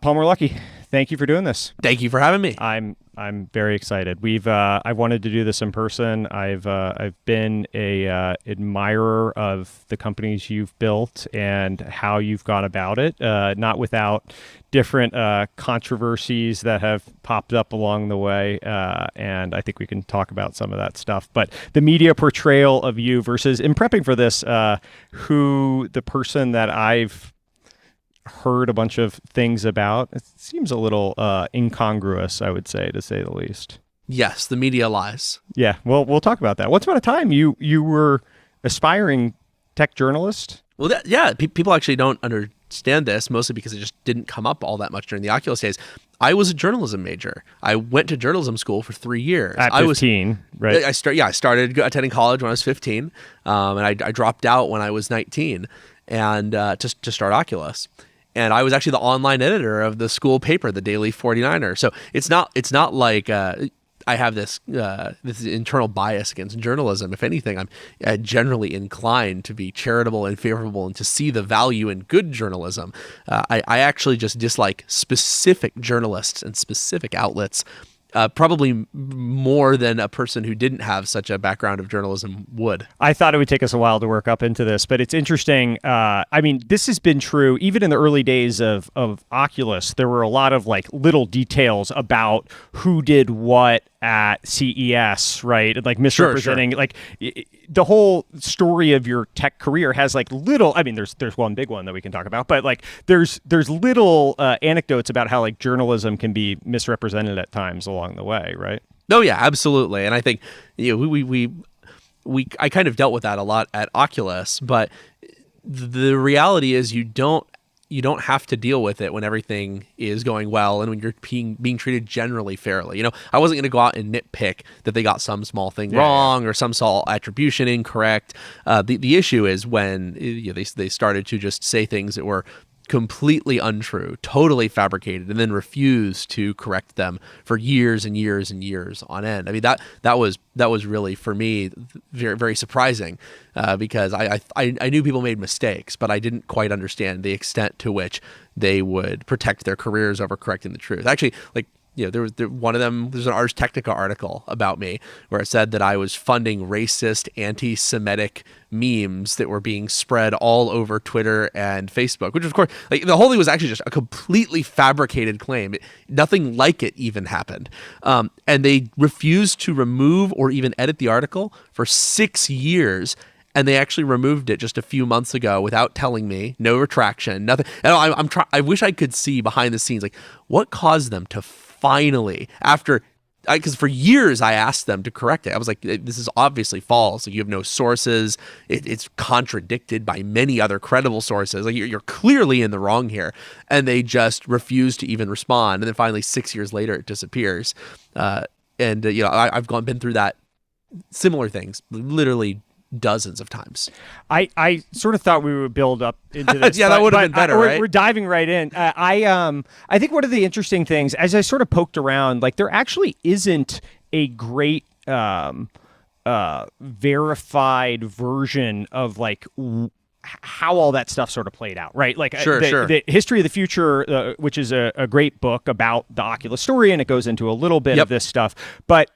Palmer Luckey, thank you for doing this. Thank you for having me. I'm very excited. I've wanted to do this in person. I've been a admirer of the companies you've built and how you've gone about it. Not without different controversies that have popped up along the way, and I think we can talk about some of that stuff. But the media portrayal of you versus, in prepping for this, who the person that I've heard a bunch of things about, it seems a little incongruous, I would say, to say the least. Yes, the media lies. Yeah, well, we'll talk about that. Once upon a time, you were aspiring tech journalist. Well, people actually don't understand this, mostly because it just didn't come up all that much during the Oculus days. I was a journalism major. I went to journalism school for 3 years. At 15, right? I started attending college when I was 15, and I dropped out when I was 19, and to start Oculus. And I was actually the online editor of the school paper, the Daily 49er. So it's not like I have this internal bias against journalism. If anything, I'm generally inclined to be charitable and favorable and to see the value in good journalism. I actually just dislike specific journalists and specific outlets, probably more than a person who didn't have such a background of journalism would. I thought it would take us a while to work up into this, but it's interesting. I mean, this has been true even in the early days of Oculus. There were a lot of like little details about who did what at CES, right? Like misrepresenting, like the whole story of your tech career has like little, I mean, there's one big one that we can talk about, but like there's little anecdotes about how like journalism can be misrepresented at times along the way, right? Oh yeah, absolutely. And I think I kind of dealt with that a lot at Oculus, but the reality is you don't have to deal with it when everything is going well and when you're being treated generally fairly. You know, I wasn't going to go out and nitpick that they got some small thing wrong or some small attribution incorrect. The issue is when they started to just say things that were completely untrue, totally fabricated, and then refuse to correct them for years and years and years on end. I mean, that was really, for me, very, very surprising, because I knew people made mistakes, but I didn't quite understand the extent to which they would protect their careers over correcting the truth. Actually, like, there was one of them. There's an Ars Technica article about me where it said that I was funding racist, anti-Semitic memes that were being spread all over Twitter and Facebook, which of course, like, the whole thing was actually just a completely fabricated claim. Nothing like it even happened. And they refused to remove or even edit the article for 6 years. And they actually removed it just a few months ago without telling me. No retraction, nothing. And I wish I could see behind the scenes, like, what caused them to finally, because for years I asked them to correct it. I was like, this is obviously false. Like, you have no sources. It's contradicted by many other credible sources. Like, you're clearly in the wrong here. And they just refused to even respond. And then finally, 6 years later, it disappears. I've been through that, similar things, literally dozens of times. I sort of thought we would build up into this. Yeah, that would have been better, right? We're diving right in. I think one of the interesting things, as I sort of poked around, like, there actually isn't a great verified version of like how all that stuff sort of played out, right? Like, sure. The History of the Future, which is a great book about the Oculus story, and it goes into a little bit of this stuff, but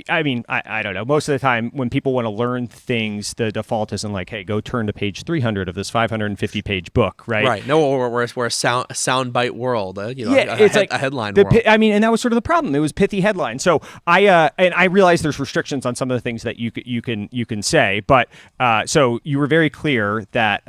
I mean, I don't know. Most of the time when people want to learn things, the default isn't like, hey, go turn to page 300 of this 550-page book, right? Right. No, we're a soundbite world, it's like a headline world. I mean, and that was sort of the problem. It was pithy headlines. So I realize there's restrictions on some of the things that you can say, but so you were very clear that,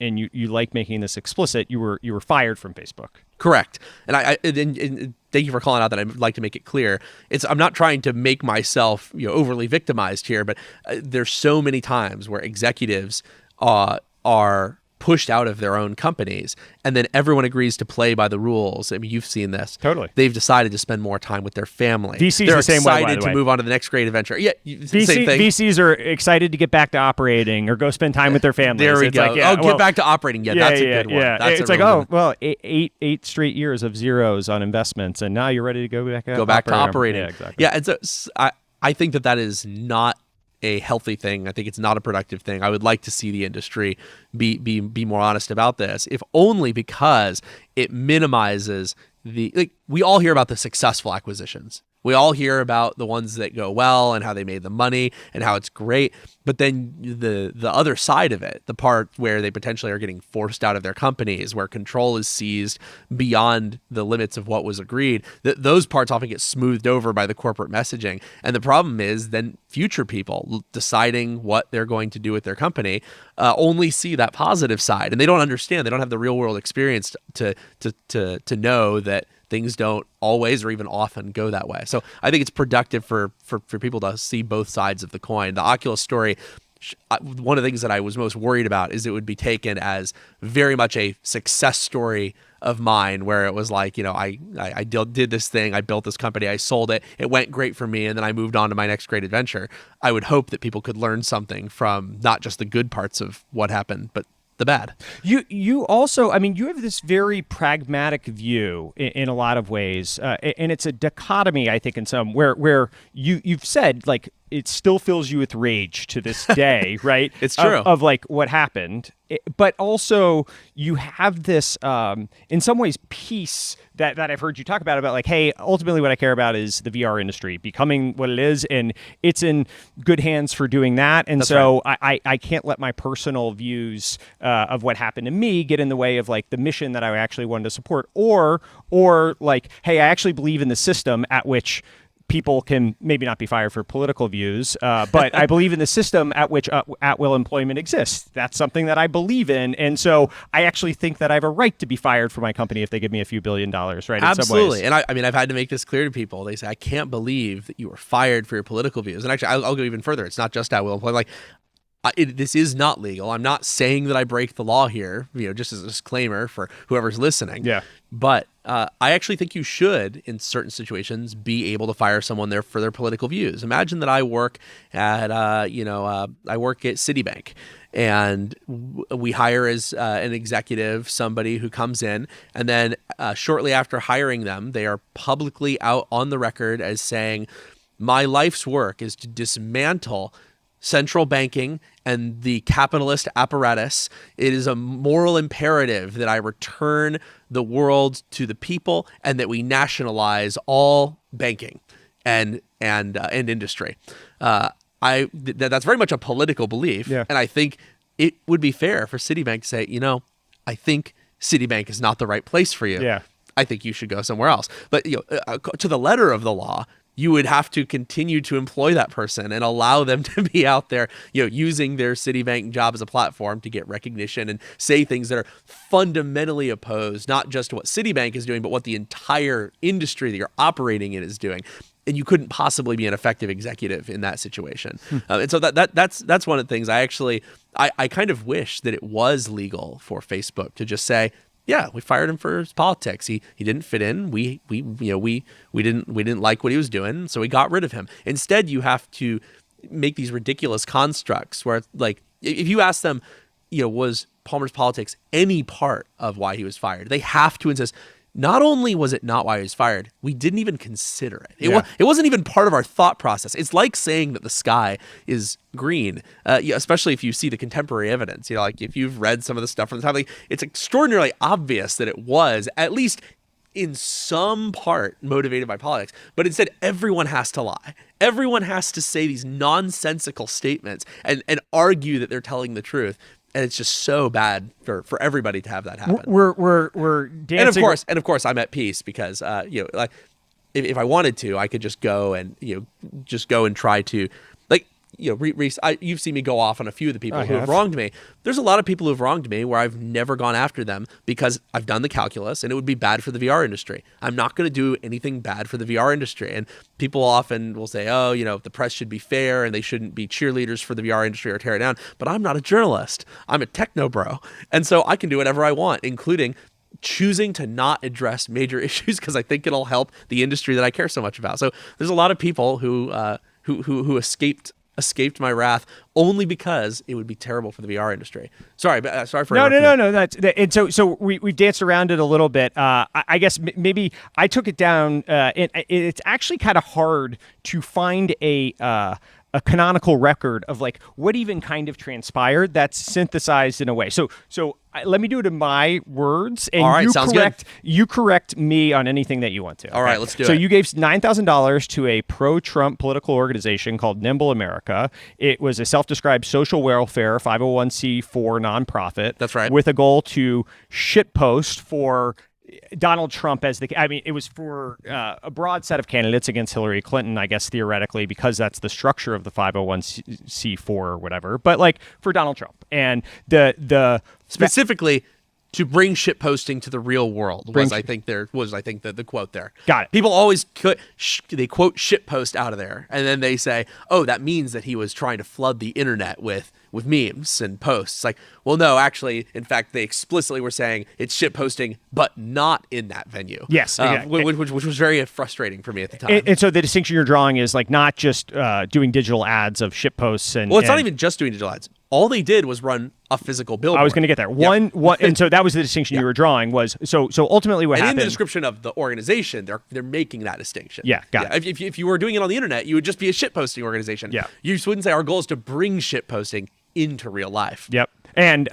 and you like making this explicit, you were fired from Facebook. Correct. And and thank you for calling out that. I'd like to make it clear. I'm not trying to make myself overly victimized here, but there's so many times where executives are pushed out of their own companies, and then everyone agrees to play by the rules. I mean, you've seen this. Totally. They've decided to spend more time with their family. VCs They're the same way, by excited the to way. move on to the next great adventure. Yeah, same thing. VCs are excited to get back to operating or go spend time with their families. There we It's go. like, get back to operating. Yeah, that's a good one. Yeah. That's it's like, eight straight years of zeros on investments, and now you're ready to go back to operating. Yeah, exactly. Yeah, and so I think that is not a healthy thing. I think it's not a productive thing. I would like to see the industry be more honest about this, if only because it minimizes we all hear about the successful acquisitions. We all hear about the ones that go well and how they made the money and how it's great. But then the other side of it, the part where they potentially are getting forced out of their companies, where control is seized beyond the limits of what was agreed, those parts often get smoothed over by the corporate messaging. And the problem is then future people deciding what they're going to do with their company only see that positive side, and they don't understand. They don't have the real world experience to know that things don't always or even often go that way. So I think it's productive for people to see both sides of the coin. The Oculus story, one of the things that I was most worried about is it would be taken as very much a success story of mine, where it was like, I did this thing, I built this company, I sold it, it went great for me, and then I moved on to my next great adventure. I would hope that people could learn something from not just the good parts of what happened, but the bad. You also, I mean, you have this very pragmatic view in a lot of ways, and it's a dichotomy, I think, in some where you've said, like, it still fills you with rage to this day, right? It's true. Of like what happened, but also you have this, in some ways, peace that I've heard you talk about like, hey, ultimately what I care about is the VR industry becoming what it is, and it's in good hands for doing that. And That's so right. I can't let my personal views of what happened to me get in the way of like the mission that I actually wanted to support, or like, hey, I actually believe in the system at which people can maybe not be fired for political views, but I believe in the system at which at-will employment exists. That's something that I believe in, and so I actually think that I have a right to be fired from my company if they give me a few $1 billion, right? Absolutely. And I mean, I've had to make this clear to people. They say, I can't believe that you were fired for your political views. And actually, I'll go even further. It's not just at-will employment. Like, this is not legal. I'm not saying that I break the law here, just as a disclaimer for whoever's listening. Yeah. But I actually think you should, in certain situations, be able to fire someone there for their political views. Imagine that I work at, I work at Citibank, and we hire as an executive somebody who comes in, and then shortly after hiring them, they are publicly out on the record as saying, my life's work is to dismantle central banking and the capitalist apparatus. It is a moral imperative that I return the world to the people and that we nationalize all banking and industry. That's very much a political belief. Yeah. And I think it would be fair for Citibank to say, I think Citibank is not the right place for you. Yeah. I think you should go somewhere else. But to the letter of the law, you would have to continue to employ that person and allow them to be out there, using their Citibank job as a platform to get recognition and say things that are fundamentally opposed, not just to what Citibank is doing, but what the entire industry that you're operating in is doing. And you couldn't possibly be an effective executive in that situation. And so that's one of the things I kind of wish that it was legal for Facebook to just say, yeah, we fired him for his politics. He didn't fit in. We didn't like what he was doing, so we got rid of him. Instead, you have to make these ridiculous constructs where, like, if you ask them, was Palmer's politics any part of why he was fired? They have to insist. Not only was it not why he was fired, we didn't even consider it. It wasn't even part of our thought process. It's like saying that the sky is green, especially if you see the contemporary evidence. Like if you've read some of the stuff from the time, like, it's extraordinarily obvious that it was, at least in some part, motivated by politics. But instead, everyone has to lie. Everyone has to say these nonsensical statements and argue that they're telling the truth. And it's just so bad for everybody to have that happen. We're dancing. And of course, I'm at peace because like if I wanted to, I could just go and try to, like, Reese, you've seen me go off on a few of the people who have wronged me. There's a lot of people who've wronged me where I've never gone after them because I've done the calculus and it would be bad for the VR industry. I'm not going to do anything bad for the VR industry. And people often will say, oh, the press should be fair and they shouldn't be cheerleaders for the VR industry or tear it down. But I'm not a journalist. I'm a techno bro. And so I can do whatever I want, including choosing to not address major issues because I think it'll help the industry that I care so much about. So there's a lot of people who escaped my wrath only because it would be terrible for the VR industry. Sorry for no. That's and so we've danced around it a little bit. I guess maybe I took it down. It's actually kind of hard to find a a canonical record of like what even kind of transpired that's synthesized in a way. So let me do it in my words, and All right, sounds good. you correct me on anything that you want to. All right, let's do it. So you gave $9,000 to a pro-Trump political organization called Nimble America. It was a self-described social welfare 501c4 nonprofit. That's right. With a goal to shitpost for Donald Trump it was for a broad set of candidates against Hillary Clinton, I guess, theoretically, because that's the structure of the 501c4 or whatever, but like for Donald Trump. And the specifically to bring shit posting to the real world was I think the quote there. Got it. People always they quote shit post out of there, and then they say, oh, that means that he was trying to flood the internet with memes and posts. Like, well, no, actually, in fact, they explicitly were saying it's shit posting, but not in that venue. Yes, which was very frustrating for me at the time. And so the distinction you're drawing is like not just doing digital ads of shit posts and it's not even just doing digital ads. All they did was run a physical billboard. I was going to get there. One, and so that was the distinction you were drawing was so ultimately what happened. And in the description of the organization, they're making that distinction. Yeah, got it. If you were doing it on the internet, you would just be a shitposting organization. Yeah. You just wouldn't say our goal is to bring shitposting into real life. Yep. And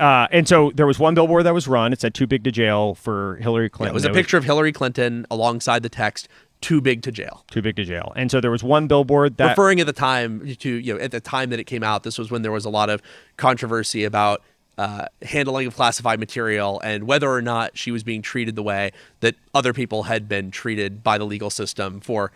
so there was one billboard that was run. It said "Too big to jail" for Hillary Clinton. It was a picture of Hillary Clinton alongside the text "Too big to jail." Too big to jail. And so there was one billboard that referring at the time to at the time that it came out. This was when there was a lot of controversy about handling of classified material and whether or not she was being treated the way that other people had been treated by the legal system for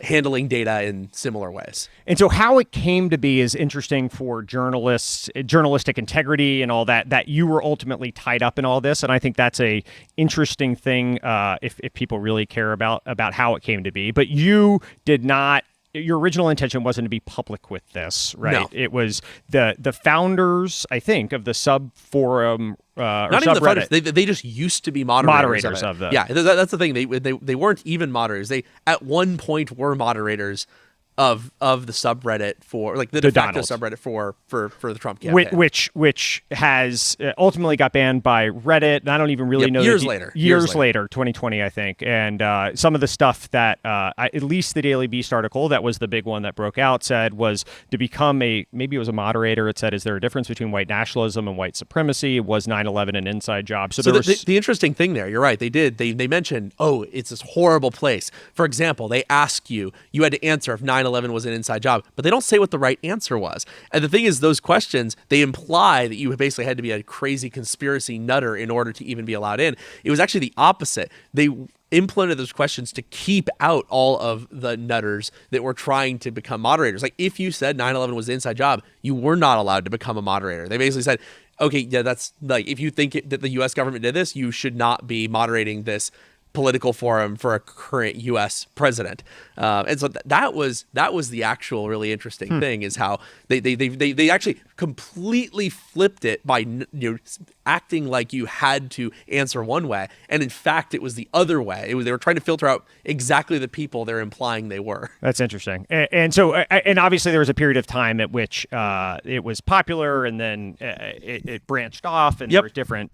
handling data in similar ways. And so how it came to be is interesting for journalists, journalistic integrity and all that you were ultimately tied up in all this. And I think that's a interesting thing if people really care about how it came to be. But you did not, your original intention wasn't to be public with this, right? No. It was the founders, I think, of the sub forum not even the founders. They just used to be moderators of the. Yeah, that's the thing. They weren't even moderators. They at one point were moderators of the subreddit for like the de facto subreddit for the Trump campaign, which has ultimately got banned by Reddit. And I don't even really know years later, 2020, I think. And some of the stuff that at least the Daily Beast article that was the big one that broke out said was to become maybe it was a moderator. It said, is there a difference between white nationalism and white supremacy? Was 9/11 an inside job? So the interesting thing there, you're right. They mentioned, oh, it's this horrible place. For example, they ask you had to answer if 9/11 was an inside job, but they don't say what the right answer was. And the thing is, those questions, they imply that you basically had to be a crazy conspiracy nutter in order to even be allowed in. It was actually the opposite. They implemented those questions to keep out all of the nutters that were trying to become moderators. Like if you said 9/11 was an inside job, you were not allowed to become a moderator. They basically said, okay, yeah, that's like, if you think that the U.S. government did this, you should not be moderating this political forum for a current U.S. president, and so that was the actual really interesting thing is how they actually completely flipped it by acting like you had to answer one way, and in fact it was the other way. They were trying to filter out exactly the people they're implying they were. That's interesting, and so obviously there was a period of time at which it was popular, and then it branched off, and there were different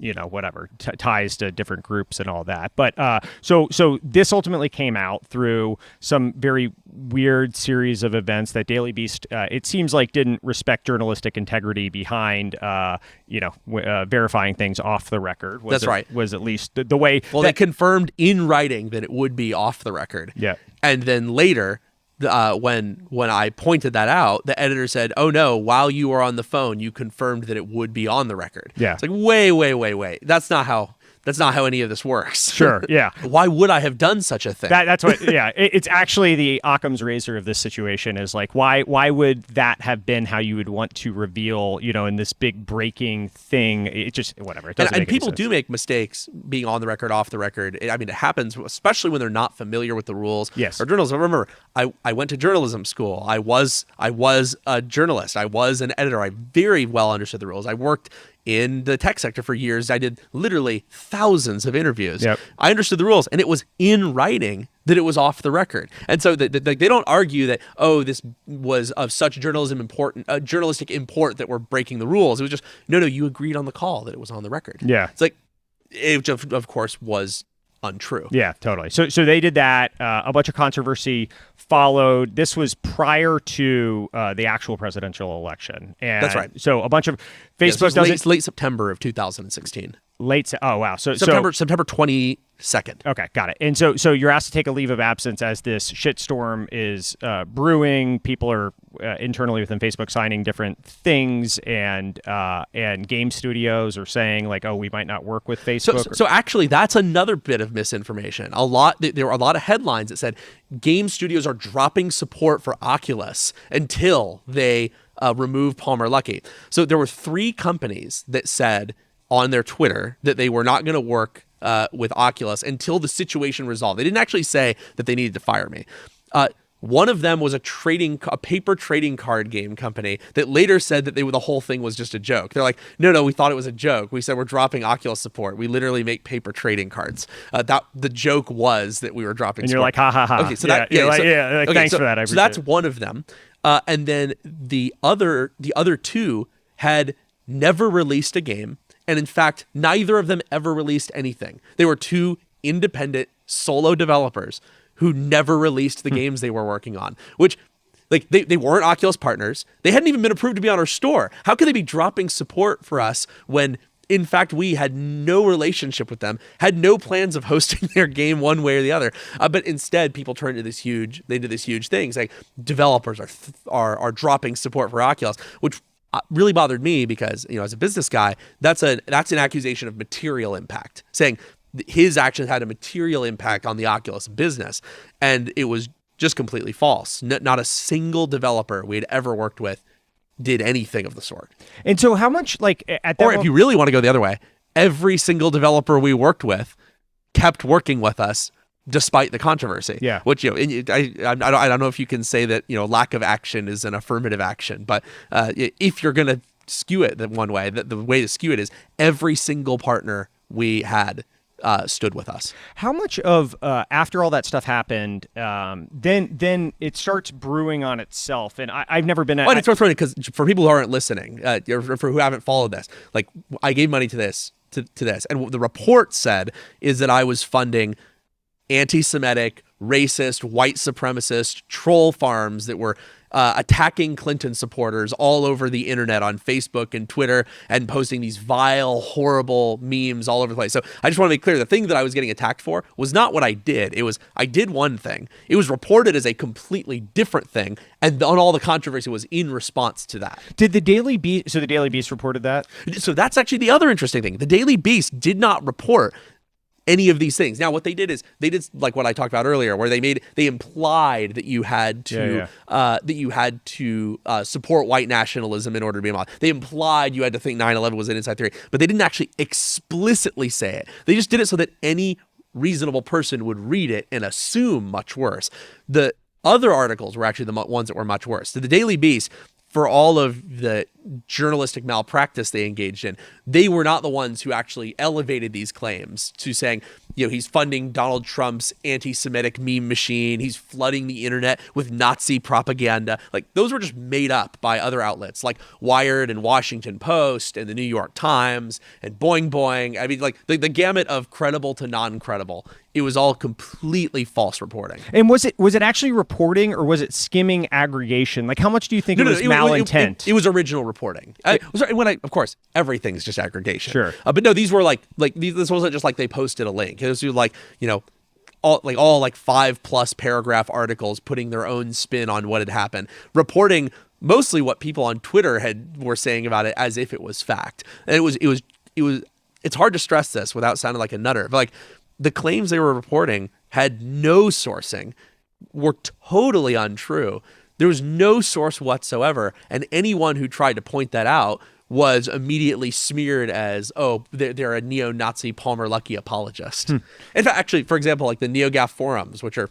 ties to different groups and all that, but. So this ultimately came out through some very weird series of events that Daily Beast, it seems like, didn't respect journalistic integrity behind, verifying things off the record. That's right. Was at least the way. Well, they confirmed in writing that it would be off the record. Yeah. And then later, when I pointed that out, the editor said, "Oh no! While you were on the phone, you confirmed that it would be on the record." Yeah. It's like wait. That's not how any of this works. Sure, yeah. Why would I have done such a thing? That's what, yeah. It's actually the Occam's razor of this situation is like, why would that have been how you would want to reveal, in this big breaking thing? It just, whatever. It doesn't and people do make mistakes being on the record, off the record. It happens, especially when they're not familiar with the rules. Yes. Or journalism. Remember, I went to journalism school. I was a journalist. I was an editor. I very well understood the rules. I worked in the tech sector for years. I did literally thousands of interviews. Yep. I understood the rules, and it was in writing that it was off the record. And so they don't argue that, oh, this was of such journalistic import that we're breaking the rules. It was just, no, you agreed on the call that it was on the record. Yeah. It's like, it of course was untrue. Yeah, totally. So they did that. A bunch of controversy followed. This was prior to the actual presidential election. And That's right. So a bunch of Yeah, Facebook this was doesn't late September of 2016. Oh wow. September 22nd. Okay, got it. And so you're asked to take a leave of absence as this shitstorm is brewing. People are internally within Facebook signing different things, and game studios are saying like, oh, we might not work with Facebook. So actually, that's another bit of misinformation. There were a lot of headlines that said game studios are dropping support for Oculus until they remove Palmer Luckey. So there were 3 companies that said on their Twitter that they were not going to work with Oculus until the situation resolved. They didn't actually say that they needed to fire me. One of them was a paper trading card game company that later said that the whole thing was just a joke. They're like, no, we thought it was a joke. We said we're dropping Oculus support. We literally make paper trading cards. The joke was that we were dropping. And support. you're like, ha ha ha. Okay, so thanks for that. I So that's appreciate it. one of them. And then the other 2 had never released a game. And in fact, neither of them ever released anything. They were 2 independent solo developers who never released the games they were working on, which like they weren't Oculus partners. They hadn't even been approved to be on our store. How could they be dropping support for us when in fact we had no relationship with them, had no plans of hosting their game one way or the other? But instead people turned to this huge thing saying developers are dropping support for Oculus, which really bothered me because, as a business guy, that's an accusation of material impact, saying his actions had a material impact on the Oculus business, and it was just completely false. Not a single developer we had ever worked with did anything of the sort. And so how much at that Or if you really want to go the other way, every single developer we worked with kept working with us despite the controversy. Yeah. Which, I don't know if you can say that, lack of action is an affirmative action, but if you're going to skew it that one way, the way to skew it is every single partner we had stood with us. How much of after all that stuff happened, then it starts brewing on itself, and I've never been. It's worth noting because for people who aren't listening, or for who haven't followed this, like I gave money to this, and what the report said is that I was funding anti-Semitic, racist, white supremacist troll farms that were attacking Clinton supporters all over the internet on Facebook and Twitter and posting these vile, horrible memes all over the place. So I just want to make clear the thing that I was getting attacked for was not what I did. It was I did one thing. It was reported as a completely different thing, and all the controversy was in response to that. Did the Daily Beast? So the Daily Beast reported that. So that's actually the other interesting thing. The Daily Beast did not report any of these things. Now, what they did is they did like what I talked about earlier, where they implied that you had to support white nationalism in order to be a mod. They implied you had to think 9/11 was an inside theory, but they didn't actually explicitly say it. They just did it so that any reasonable person would read it and assume much worse. The other articles were actually the ones that were much worse. So the Daily Beast, for all of the journalistic malpractice they engaged in, they were not the ones who actually elevated these claims to saying, he's funding Donald Trump's anti-Semitic meme machine. He's flooding the internet with Nazi propaganda. Like, those were just made up by other outlets like Wired and Washington Post and the New York Times and Boing Boing. I mean, like the gamut of credible to non-credible. It was all completely false reporting. And was it actually reporting, or was it skimming aggregation? Like, how much do you think it was malintent? It was original reporting. Of course, everything's just aggregation. Sure. But no, these were this wasn't just like they posted a link. It was like, all 5+ paragraph articles putting their own spin on what had happened, reporting mostly what people on Twitter were saying about it as if it was fact. And it's hard to stress this without sounding like a nutter, but like, the claims they were reporting had no sourcing, were totally untrue. There was no source whatsoever, and anyone who tried to point that out was immediately smeared as, they're a neo-Nazi Palmer Luckey apologist. In fact, actually, for example, like the NeoGAF forums, which are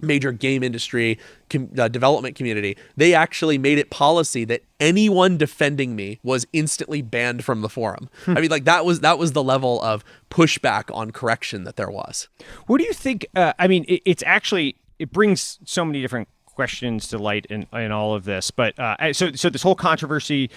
major game industry development community, they actually made it policy that anyone defending me was instantly banned from the forum. I mean, like that was the level of pushback on correction that there was. What do you think? It brings so many different questions to light in all of this. But so this whole controversy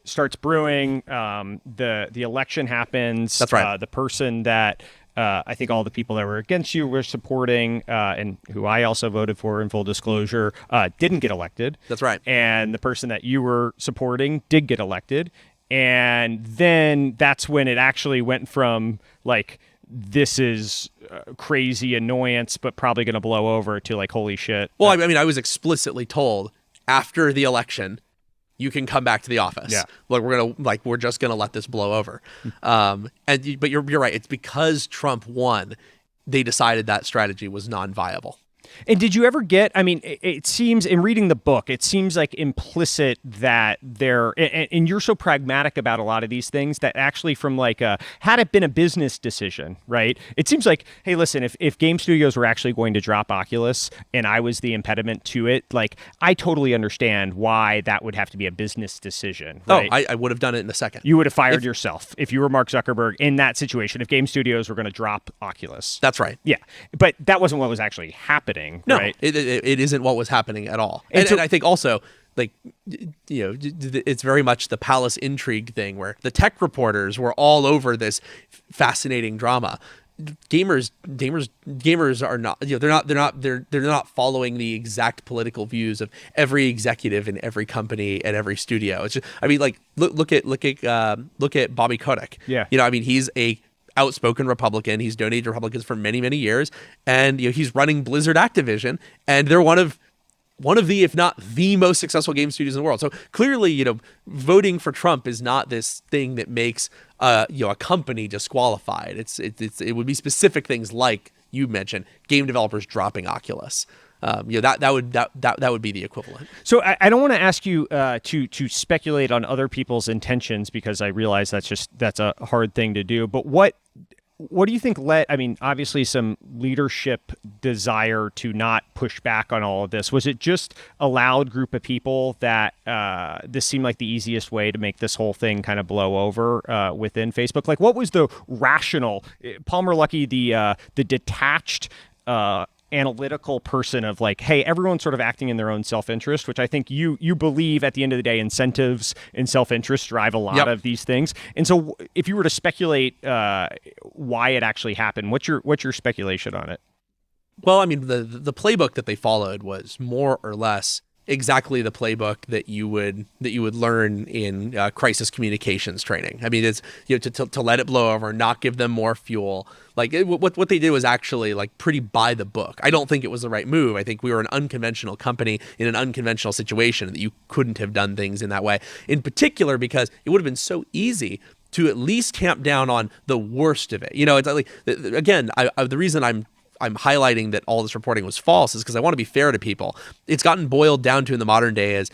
starts brewing. The election happens. That's right. The person that I think all the people that were against you were supporting, and who I also voted for in full disclosure, didn't get elected. That's right. And the person that you were supporting did get elected. And then that's when it actually went from like, this is crazy annoyance, but probably going to blow over, to like, holy shit. Well, I mean, I was explicitly told after the election, you can come back to the office. Yeah. We're just gonna let this blow over. But you're right. It's because Trump won, they decided that strategy was non-viable. And did you ever get, I mean, it seems in reading the book, it seems like implicit that there, and you're so pragmatic about a lot of these things, that actually from like had it been a business decision, right? It seems like, hey, listen, if game studios were actually going to drop Oculus and I was the impediment to it, like, I totally understand why that would have to be a business decision, right? Oh, I would have done it in a second. You would have fired yourself if you were Mark Zuckerberg in that situation, if game studios were going to drop Oculus. That's right. Yeah. But that wasn't what was actually happening. No, right? it isn't what was happening at all. And I think also, like, you know, it's very much the palace intrigue thing where the tech reporters were all over this fascinating drama. Gamers are not, you know, they're not following the exact political views of every executive in every company at every studio. It's just, I mean, like, look at Bobby Kotick. Yeah. You know, I mean, he's a outspoken Republican. He's donated to Republicans for many, many years, and you know, he's running Blizzard Activision, and they're one of the, if not the most successful game studios in the world. So clearly, you know, voting for Trump is not this thing that makes you know, a company disqualified. It would be specific things like you mentioned, game developers dropping Oculus. You know, that would be the equivalent. So I don't want to ask you to speculate on other people's intentions, because I realize that's a hard thing to do. But what do you think led? I mean, obviously some leadership desire to not push back on all of this. Was it just a loud group of people that this seemed like the easiest way to make this whole thing kind of blow over within Facebook? Like, what was the rational Palmer Luckey, the detached analytical person of like, hey, everyone's sort of acting in their own self-interest, which I think you believe at the end of the day, incentives and self-interest drive a lot of these things. And so if you were to speculate why it actually happened, what's your speculation on it? Well, I mean, the playbook that they followed was more or less exactly the playbook that you would learn in crisis communications training. I mean, it's, you know, to let it blow over, not give them more fuel. Like, what they did was actually like pretty by the book. I don't think it was the right move. I think we were an unconventional company in an unconventional situation that you couldn't have done things in that way. In particular, because it would have been so easy to at least tamp down on the worst of it. You know, it's like, again, the reason I'm highlighting that all this reporting was false is because I want to be fair to people. It's gotten boiled down to in the modern day as,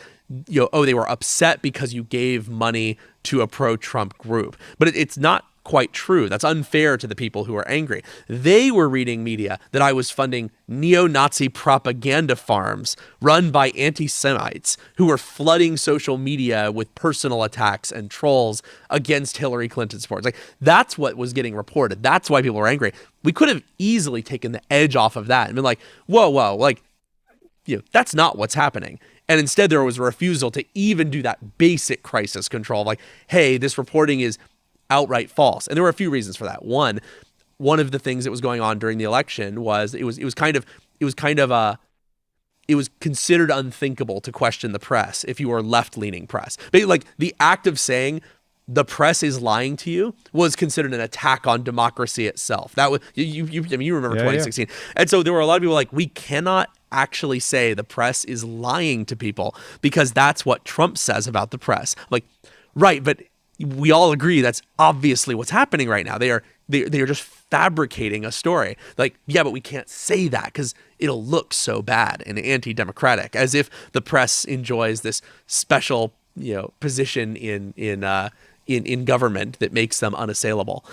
you know, oh, they were upset because you gave money to a pro-Trump group. But it's not quite true. That's unfair to the people who are angry. They were reading media that I was funding neo-Nazi propaganda farms run by anti-Semites who were flooding social media with personal attacks and trolls against Hillary Clinton supporters. Like, that's what was getting reported. That's why people were angry. We could have easily taken the edge off of that and been like, whoa, like, you know, that's not what's happening. And instead there was a refusal to even do that basic crisis control. Like, hey, this reporting is outright false. And there were a few reasons for that. One of the things that was going on during the election was it was considered unthinkable to question the press if you were left-leaning press. But like, the act of saying the press is lying to you was considered an attack on democracy itself. That was you remember 2016. Yeah. And so there were a lot of people like, we cannot actually say the press is lying to people because that's what Trump says about the press. Like, right, but we all agree that's obviously what's happening right now. They are just fabricating a story. Like, yeah, but we can't say that because it'll look so bad and anti-democratic, as if the press enjoys this special, you know, position in government that makes them unassailable.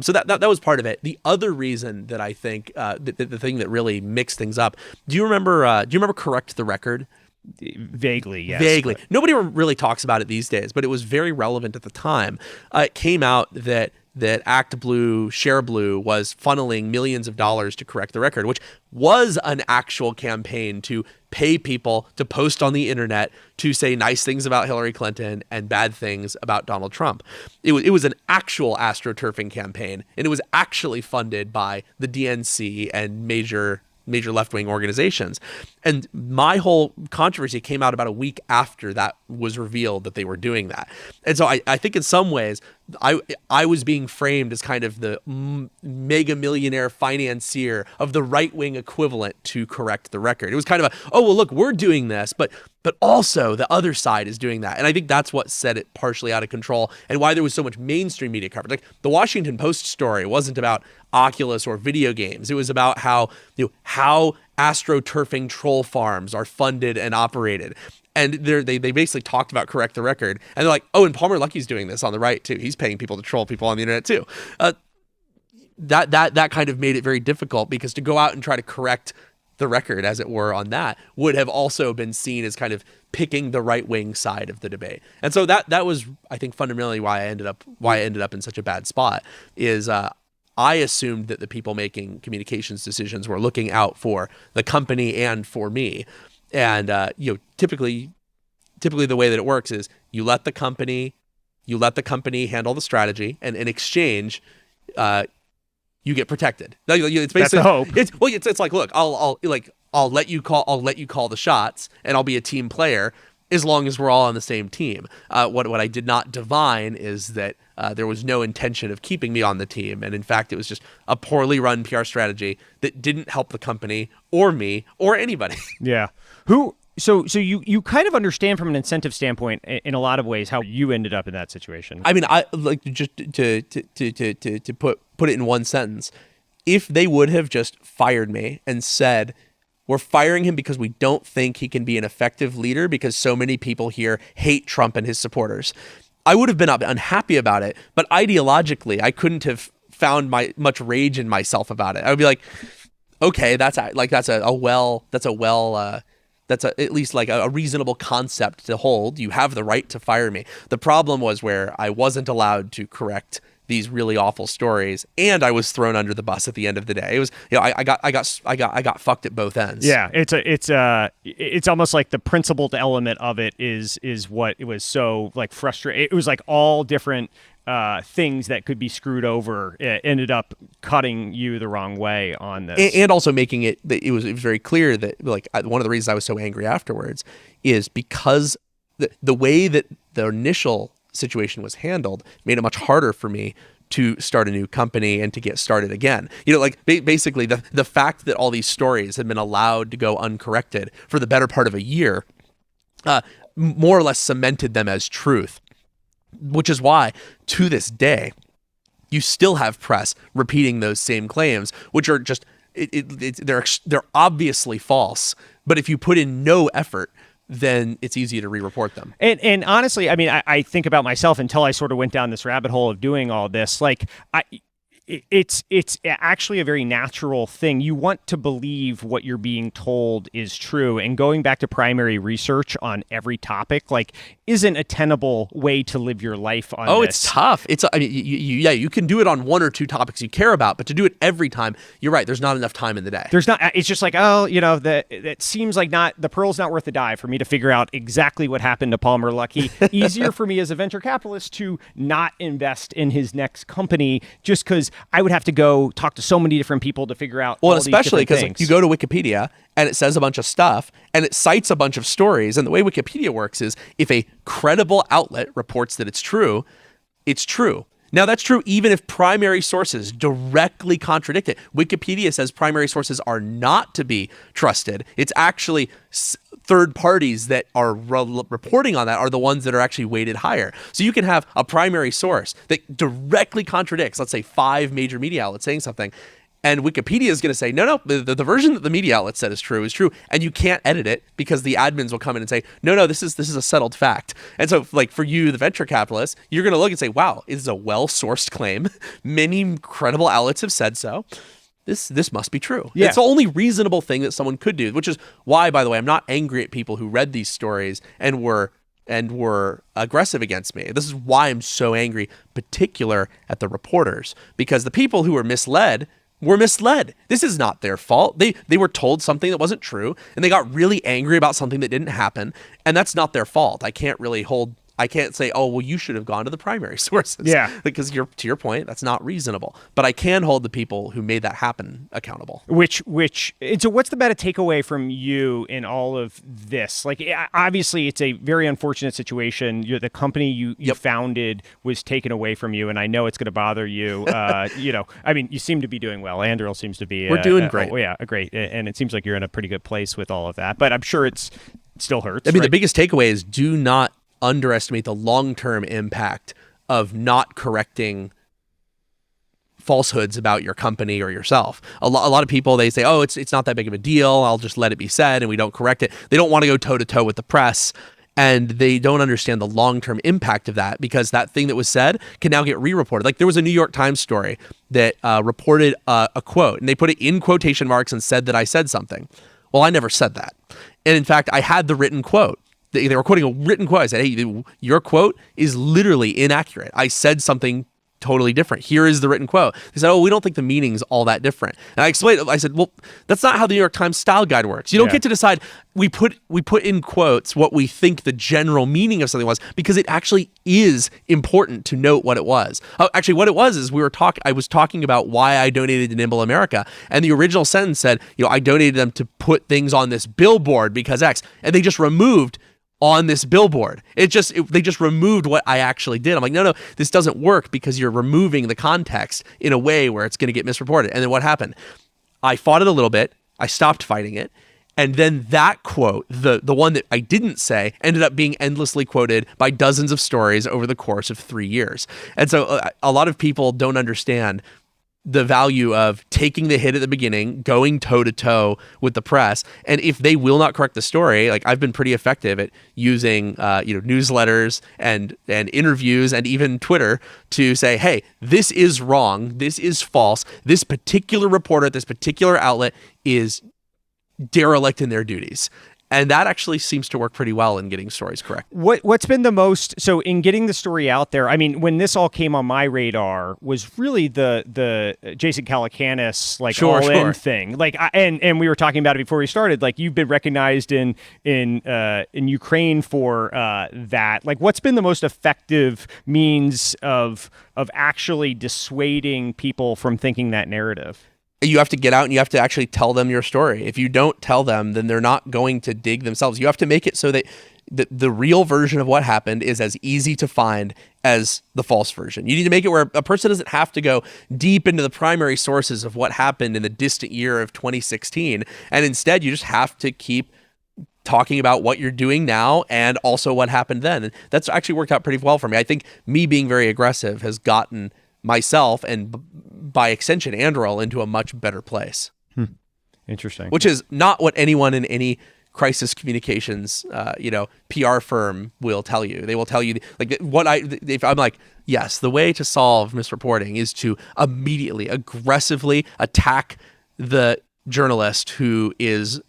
So that was part of it. The other reason that I think the thing that really mixed things up. Do you remember Correct the Record? Vaguely, yes. Vaguely. But nobody really talks about it these days, but it was very relevant at the time. It came out that that ActBlue, ShareBlue was funneling millions of dollars to correct the record, which was an actual campaign to pay people to post on the internet to say nice things about Hillary Clinton and bad things about Donald Trump. It was an actual astroturfing campaign, and it was actually funded by the DNC and major left-wing organizations. And my whole controversy came out about a week after that was revealed that they were doing that. And so I think in some ways, I was being framed as kind of the mega millionaire financier of the right-wing equivalent to correct the record. It was kind of oh, well, look, we're doing this, but also the other side is doing that. And I think that's what set it partially out of control and why there was so much mainstream media coverage. Like the Washington Post story wasn't about Oculus or video games. It was about how astroturfing troll farms are funded and operated. And they basically talked about correct the record. And they're like, oh, and Palmer Luckey's doing this on the right too. He's paying people to troll people on the internet too. That kind of made it very difficult, because to go out and try to correct the record, as it were, on that would have also been seen as kind of picking the right wing side of the debate. And so that was, I think, fundamentally why I ended up in such a bad spot. Is I assumed that the people making communications decisions were looking out for the company and for me. And typically the way that it works is you let the company handle the strategy, and in exchange, you get protected. It's basically, that's the hope. It's like, look, I'll let you call the shots, and I'll be a team player as long as we're all on the same team. What I did not divine is that there was no intention of keeping me on the team, and in fact, it was just a poorly run PR strategy that didn't help the company or me or anybody. Yeah. So you kind of understand from an incentive standpoint in a lot of ways how you ended up in that situation. I mean, I like just to put it in one sentence. If they would have just fired me and said, we're firing him because we don't think he can be an effective leader because so many people here hate Trump and his supporters, I would have been unhappy about it. But ideologically, I couldn't have found much rage in myself about it. I would be like, okay, that's at least like a reasonable concept to hold. You have the right to fire me. The problem was where I wasn't allowed to correct these really awful stories, and I was thrown under the bus at the end of the day. It was, I got fucked at both ends. Yeah, it's almost like the principled element of it is what it was so like frustrating. It was like all different things that could be screwed over. It ended up cutting you the wrong way on this, and also making it was very clear that like one of the reasons I was so angry afterwards is because the way that the initial situation was handled made it much harder for me to start a new company and to get started again. Like basically the fact that all these stories had been allowed to go uncorrected for the better part of a year more or less cemented them as truth, which is why to this day you still have press repeating those same claims, which are just they're obviously false, but if you put in no effort, then it's easy to re-report them. And honestly, I mean, I think about myself until I sort of went down this rabbit hole of doing all this. Like, it's actually a very natural thing. You want to believe what you're being told is true, and going back to primary research on every topic, like, isn't a tenable way to live your life on this. It's tough. You can do it on one or two topics you care about, but to do it every time, you're right, there's not enough time in the day. It's just like, it seems like the pearl's not worth the dye for me to figure out exactly what happened to Palmer Luckey. Easier for me as a venture capitalist to not invest in his next company just because I would have to go talk to so many different people to figure out all these different especially because things. You go to Wikipedia and it says a bunch of stuff and it cites a bunch of stories. And the way Wikipedia works is if a credible outlet reports that it's true, it's true. Now, that's true even if primary sources directly contradict it. Wikipedia says primary sources are not to be trusted. It's actually third parties that are reporting on that are the ones that are actually weighted higher. So you can have a primary source that directly contradicts, let's say, 5 major media outlets saying something, and Wikipedia is going to say, no, the version that the media outlet said is true, and you can't edit it because the admins will come in and say, no, this is a settled fact. And so, like, for you, the venture capitalist, you're going to look and say, wow, it is a well-sourced claim. Many credible outlets have said so. This must be true. Yeah. It's the only reasonable thing that someone could do, which is why, by the way, I'm not angry at people who read these stories and were and were aggressive against me. This is why I'm so angry, particular at the reporters, because the people who were misled. This is not their fault. They were told something that wasn't true, and they got really angry about something that didn't happen, and that's not their fault. I can't say, oh, well, you should have gone to the primary sources. Yeah. Because to your point, that's not reasonable. But I can hold the people who made that happen accountable. And so what's the better takeaway from you in all of this? Like, obviously, it's a very unfortunate situation. The company you founded was taken away from you, and I know it's going to bother you. I mean, you seem to be doing well. Anduril seems to be. We're doing great. Great. And it seems like you're in a pretty good place with all of that. But I'm sure it still hurts. I mean, right? The biggest takeaway is do not underestimate the long-term impact of not correcting falsehoods about your company or yourself. A lot of people, they say, oh, it's not that big of a deal. I'll just let it be said and we don't correct it. They don't want to go toe-to-toe with the press, and they don't understand the long-term impact of that, because that thing that was said can now get re-reported. Like, there was a New York Times story that reported a quote, and they put it in quotation marks and said that I said something. Well, I never said that. And in fact, I had the written quote. They were quoting a written quote. I said, hey, your quote is literally inaccurate. I said something totally different. Here is the written quote. They said, oh, we don't think the meaning's all that different. And I explained, I said, well, that's not how the New York Times style guide works. You don't get to decide. We put in quotes what we think the general meaning of something was, because it actually is important to note what it was. Actually, what it was is I was talking about why I donated to Nimble America. And the original sentence said, I donated them to put things on this billboard because X. And they just removed on this billboard. They just removed what I actually did. I'm like, no, this doesn't work, because you're removing the context in a way where it's going to get misreported. And then what happened? I fought it a little bit. I stopped fighting it. And then that quote, the one that I didn't say, ended up being endlessly quoted by dozens of stories over the course of 3 years. And so a lot of people don't understand the value of taking the hit at the beginning, going toe-to-toe with the press. And if they will not correct the story, like, I've been pretty effective at using newsletters and interviews and even Twitter to say, hey, this is wrong, this is false, this particular reporter at this particular outlet is derelict in their duties. And that actually seems to work pretty well in getting stories correct. What's been the most, so in getting the story out there, I mean, when this all came on my radar was really the Jason Calacanis, like, all-in thing. Like, and we were talking about it before we started, like, you've been recognized in Ukraine for that. Like, what's been the most effective means of actually dissuading people from thinking that narrative? You have to get out and you have to actually tell them your story. If you don't tell them, then they're not going to dig themselves. You have to make it so that the real version of what happened is as easy to find as the false version. You need to make it where a person doesn't have to go deep into the primary sources of what happened in the distant year of 2016. And instead, you just have to keep talking about what you're doing now and also what happened then. And that's actually worked out pretty well for me. I think me being very aggressive has gotten myself and by extension Anduril into a much better place. Interesting. Which is not what anyone in any crisis communications PR firm will tell you. They will tell you, like, if I'm like, yes, the way to solve misreporting is to immediately aggressively attack the journalist who is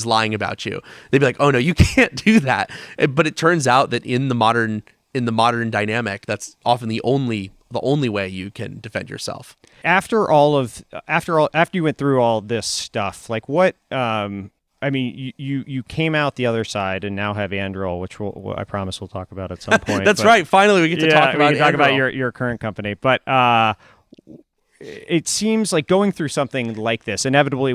lying about you. They'd be like, oh no, you can't do that. But it turns out that in the modern dynamic, that's often the only way you can defend yourself. After you went through all this stuff, like, what, I mean, you came out the other side and now have Anduril, which I promise we'll talk about at some point. That's right. Finally, we get to talk about your current company. But it seems like going through something like this, inevitably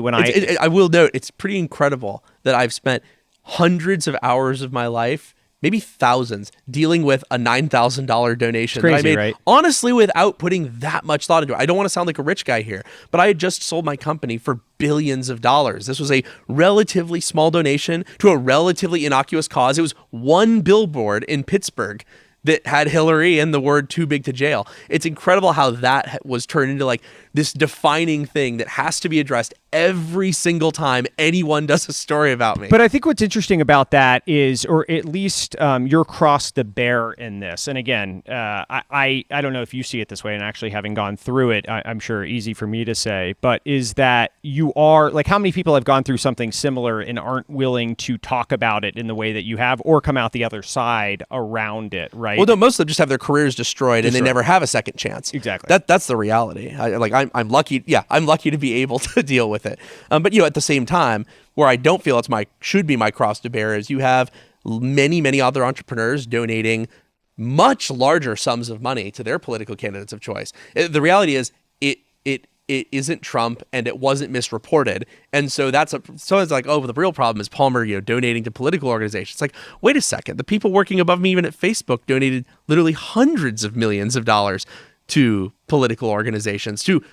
I will note, it's pretty incredible that I've spent hundreds of hours of my life, maybe thousands, dealing with a $9,000 donation crazy, that I made, right? Honestly, without putting that much thought into it. I don't want to sound like a rich guy here, but I had just sold my company for billions of dollars. This was a relatively small donation to a relatively innocuous cause. It was one billboard in Pittsburgh that had Hillary and the word "too big to jail." It's incredible how that was turned into like this defining thing that has to be addressed every single time anyone does a story about me. But I think what's interesting about that is, or at least you're cross the bear in this. And again, I don't know if you see it this way, and actually having gone through it, I'm sure easy for me to say, but is that you are, like, how many people have gone through something similar and aren't willing to talk about it in the way that you have, or come out the other side around it, right? Well, no, most of them just have their careers destroyed and they never have a second chance. Exactly. That's the reality. I'm lucky. Yeah, I'm lucky to be able to deal with it. But at the same time, where I don't feel should be my cross to bear is you have many other entrepreneurs donating much larger sums of money to their political candidates of choice. The reality is it isn't Trump and it wasn't misreported. And so so it's like, oh, but the real problem is Palmer, donating to political organizations. It's like, wait a second, the people working above me even at Facebook donated literally hundreds of millions of dollars to political organizations, to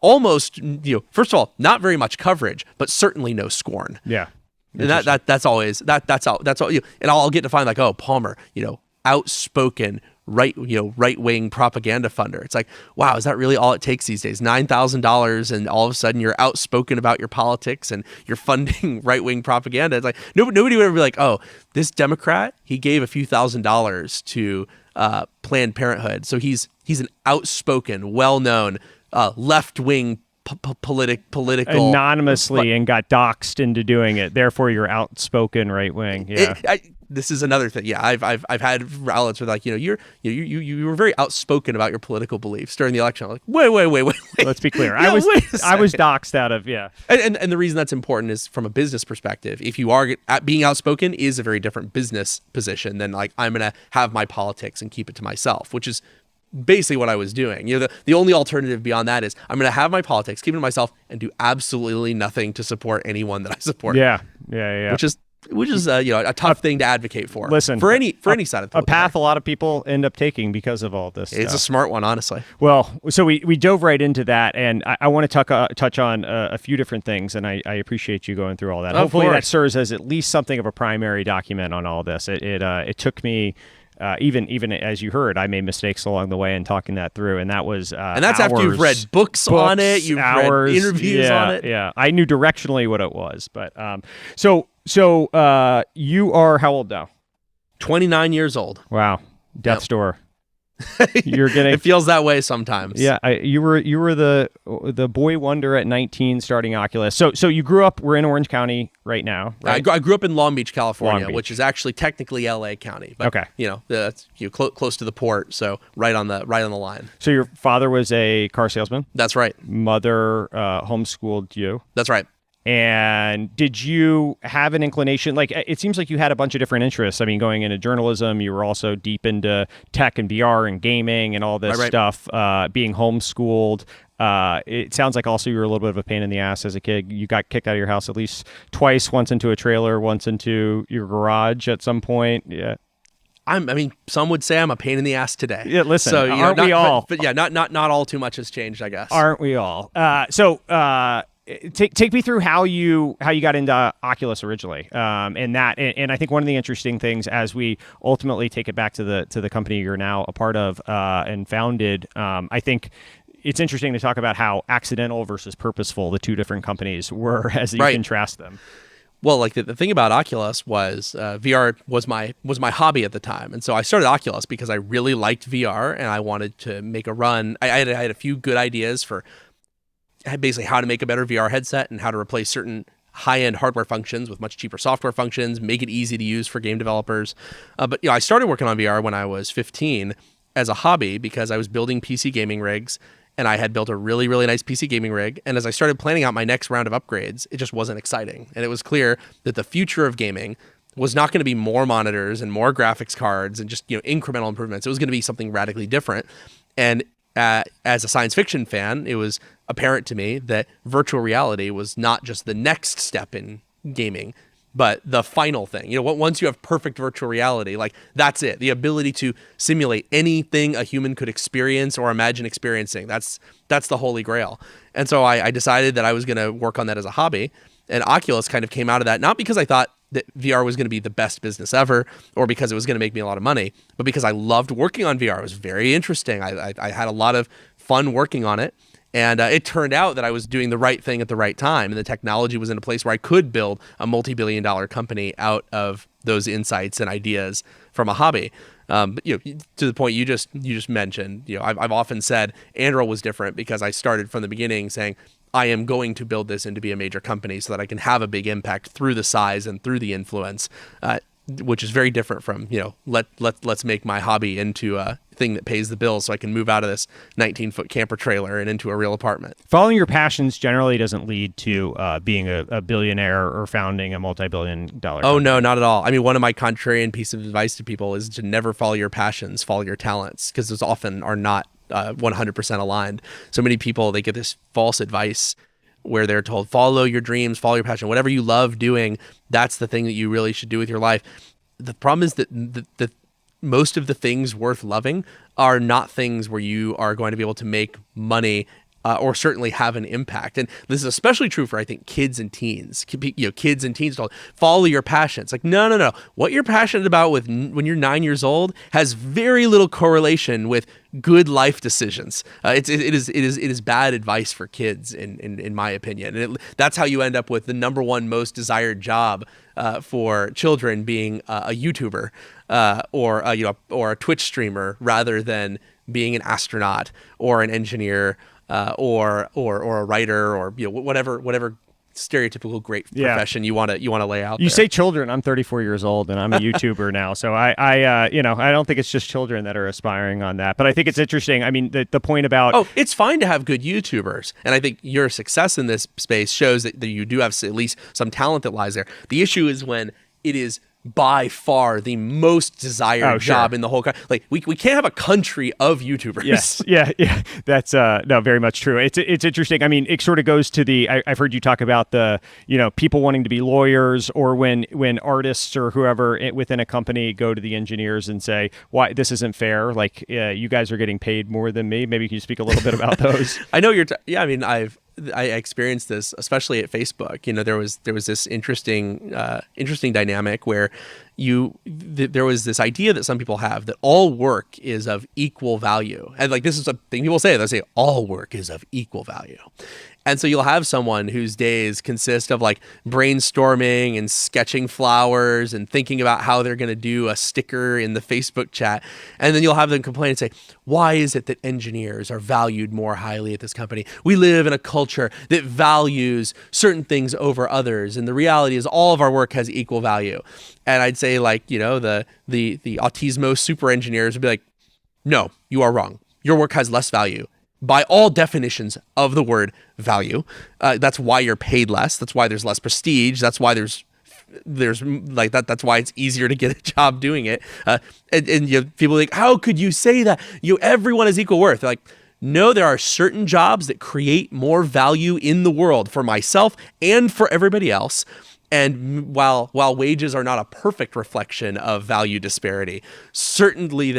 almost, first of all, not very much coverage, but certainly no scorn. Yeah. And that's always that's all. And I'll get to find like, oh, Palmer, outspoken right-wing propaganda funder. It's like, wow, is that really all it takes these days? $9,000 and all of a sudden you're outspoken about your politics and you're funding right-wing propaganda. It's like nobody would ever be like, oh, this Democrat, he gave a few $1,000s to Planned Parenthood, so he's an outspoken, well-known left-wing political anonymously and got doxxed into doing it. Therefore, you're outspoken right wing. Yeah. This is another thing. Yeah, I've had outlets where like, you were very outspoken about your political beliefs during the election. I'm like, wait. Let's be clear. I was doxxed out of And the reason that's important is from a business perspective. If you are being outspoken is a very different business position than like I'm gonna have my politics and keep it to myself, which is basically what I was doing. The only alternative beyond that is I'm going to have my politics, keep it to myself, and do absolutely nothing to support anyone that I support. Yeah. Which is a tough thing to advocate for. Listen, for any side of the a path a lot of people end up taking because of all this. It's a smart one, honestly. Well, so we dove right into that, and I want to touch on a few different things, and I appreciate you going through all that. Hopefully, that serves as at least something of a primary document on all this. It took me. Even as you heard, I made mistakes along the way in talking that through, and that was and that's hours, after you've read books on it, you've read interviews on it. Yeah, I knew directionally what it was, but so you are how old now? 29 years old. Wow, death's door. You're getting. It feels that way sometimes. Yeah, you were the boy wonder at 19 starting Oculus. So you grew up. We're in Orange County right now. Right? I grew up in Long Beach, California, which is actually technically LA County. But, okay. That's close to the port, so right on the line. So your father was a car salesman. That's right. Mother homeschooled you. That's right. And did you have an inclination? Like, it seems like you had a bunch of different interests. I mean, going into journalism, you were also deep into tech and VR and gaming and all this stuff. Being homeschooled, it sounds like also you were a little bit of a pain in the ass as a kid. You got kicked out of your house at least twice, once into a trailer, once into your garage at some point. Yeah. I mean, some would say I'm a pain in the ass today. Yeah, listen, so, aren't we all? But yeah, not all too much has changed, I guess. Aren't we all? Take me through how you got into Oculus originally, and I think one of the interesting things as we ultimately take it back to the company you're now a part of and founded, I think it's interesting to talk about how accidental versus purposeful the two different companies were as you contrast them. Well, like the thing about Oculus was VR was my hobby at the time, and so I started Oculus because I really liked VR and I wanted to make a run. I had a few good ideas for basically how to make a better VR headset and how to replace certain high-end hardware functions with much cheaper software functions, make it easy to use for game developers. But I started working on VR when I was 15 as a hobby because I was building PC gaming rigs, and I had built a really, really nice PC gaming rig. And as I started planning out my next round of upgrades, it just wasn't exciting. And it was clear that the future of gaming was not going to be more monitors and more graphics cards and just incremental improvements. It was going to be something radically different. And as a science fiction fan, it was apparent to me that virtual reality was not just the next step in gaming, but the final thing. Once you have perfect virtual reality, like that's it. The ability to simulate anything a human could experience or imagine experiencing. That's the holy grail. And so I decided that I was going to work on that as a hobby. And Oculus kind of came out of that, not because I thought that VR was going to be the best business ever or because it was going to make me a lot of money, but because I loved working on VR. It was very interesting. I had a lot of fun working on it. And it turned out that I was doing the right thing at the right time, and the technology was in a place where I could build a multi-billion-dollar company out of those insights and ideas from a hobby. But, to the point you just mentioned, I've often said Anduril was different because I started from the beginning saying I am going to build this into be a major company so that I can have a big impact through the size and through the influence, which is very different from let's make my hobby into a thing that pays the bills so I can move out of this 19-foot camper trailer and into a real apartment. Following your passions generally doesn't lead to being a billionaire or founding a multi-billion-dollar company. Oh, no, not at all. I mean, one of my contrarian piece of advice to people is to never follow your passions, follow your talents, because those often are not 100% aligned. So many people, they get this false advice where they're told, follow your dreams, follow your passion, whatever you love doing, that's the thing that you really should do with your life. The problem is that the most of the things worth loving are not things where you are going to be able to make money or certainly have an impact. And this is especially true for, I think, kids and teens. Kids and teens told, follow your passion. It's like, no. What you're passionate about when you're 9 years old has very little correlation with good life decisions. It is bad advice for kids, in my opinion. And that's how you end up with the number one most desired job for children being a YouTuber or a Twitch streamer rather than being an astronaut or an engineer. Or a writer, or whatever stereotypical great profession you want to lay out. You say children. I'm 34 years old and I'm a YouTuber now, so I don't think it's just children that are aspiring on that. But I think it's interesting. I mean, the point about it's fine to have good YouTubers, and I think your success in this space shows that you do have at least some talent that lies there. The issue is when it is by far the most desired job in the whole country. Like we can't have a country of YouTubers. Yes, yeah, that's very much true. It's interesting. I mean, it sort of goes to I've heard you talk about the people wanting to be lawyers, or when artists or whoever within a company go to the engineers and say, why this isn't fair, like you guys are getting paid more than me. Maybe can you speak a little bit about those? I know I mean, I experienced this, especially at Facebook. There was this interesting dynamic where there was this idea that some people have that all work is of equal value, and like this is a thing people say. They say all work is of equal value. And so you'll have someone whose days consist of like brainstorming and sketching flowers and thinking about how they're going to do a sticker in the Facebook chat. And then you'll have them complain and say, why is it that engineers are valued more highly at this company? We live in a culture that values certain things over others. And the reality is all of our work has equal value. And I'd say the Autismo super engineers would be like, no, you are wrong. Your work has less value. By all definitions of the word value, that's why you're paid less. That's why there's less prestige. That's why there's like that. That's why it's easier to get a job doing it. And people are like, how could you say that? Everyone has equal worth. They're like, no, there are certain jobs that create more value in the world for myself and for everybody else. And while wages are not a perfect reflection of value disparity, certainly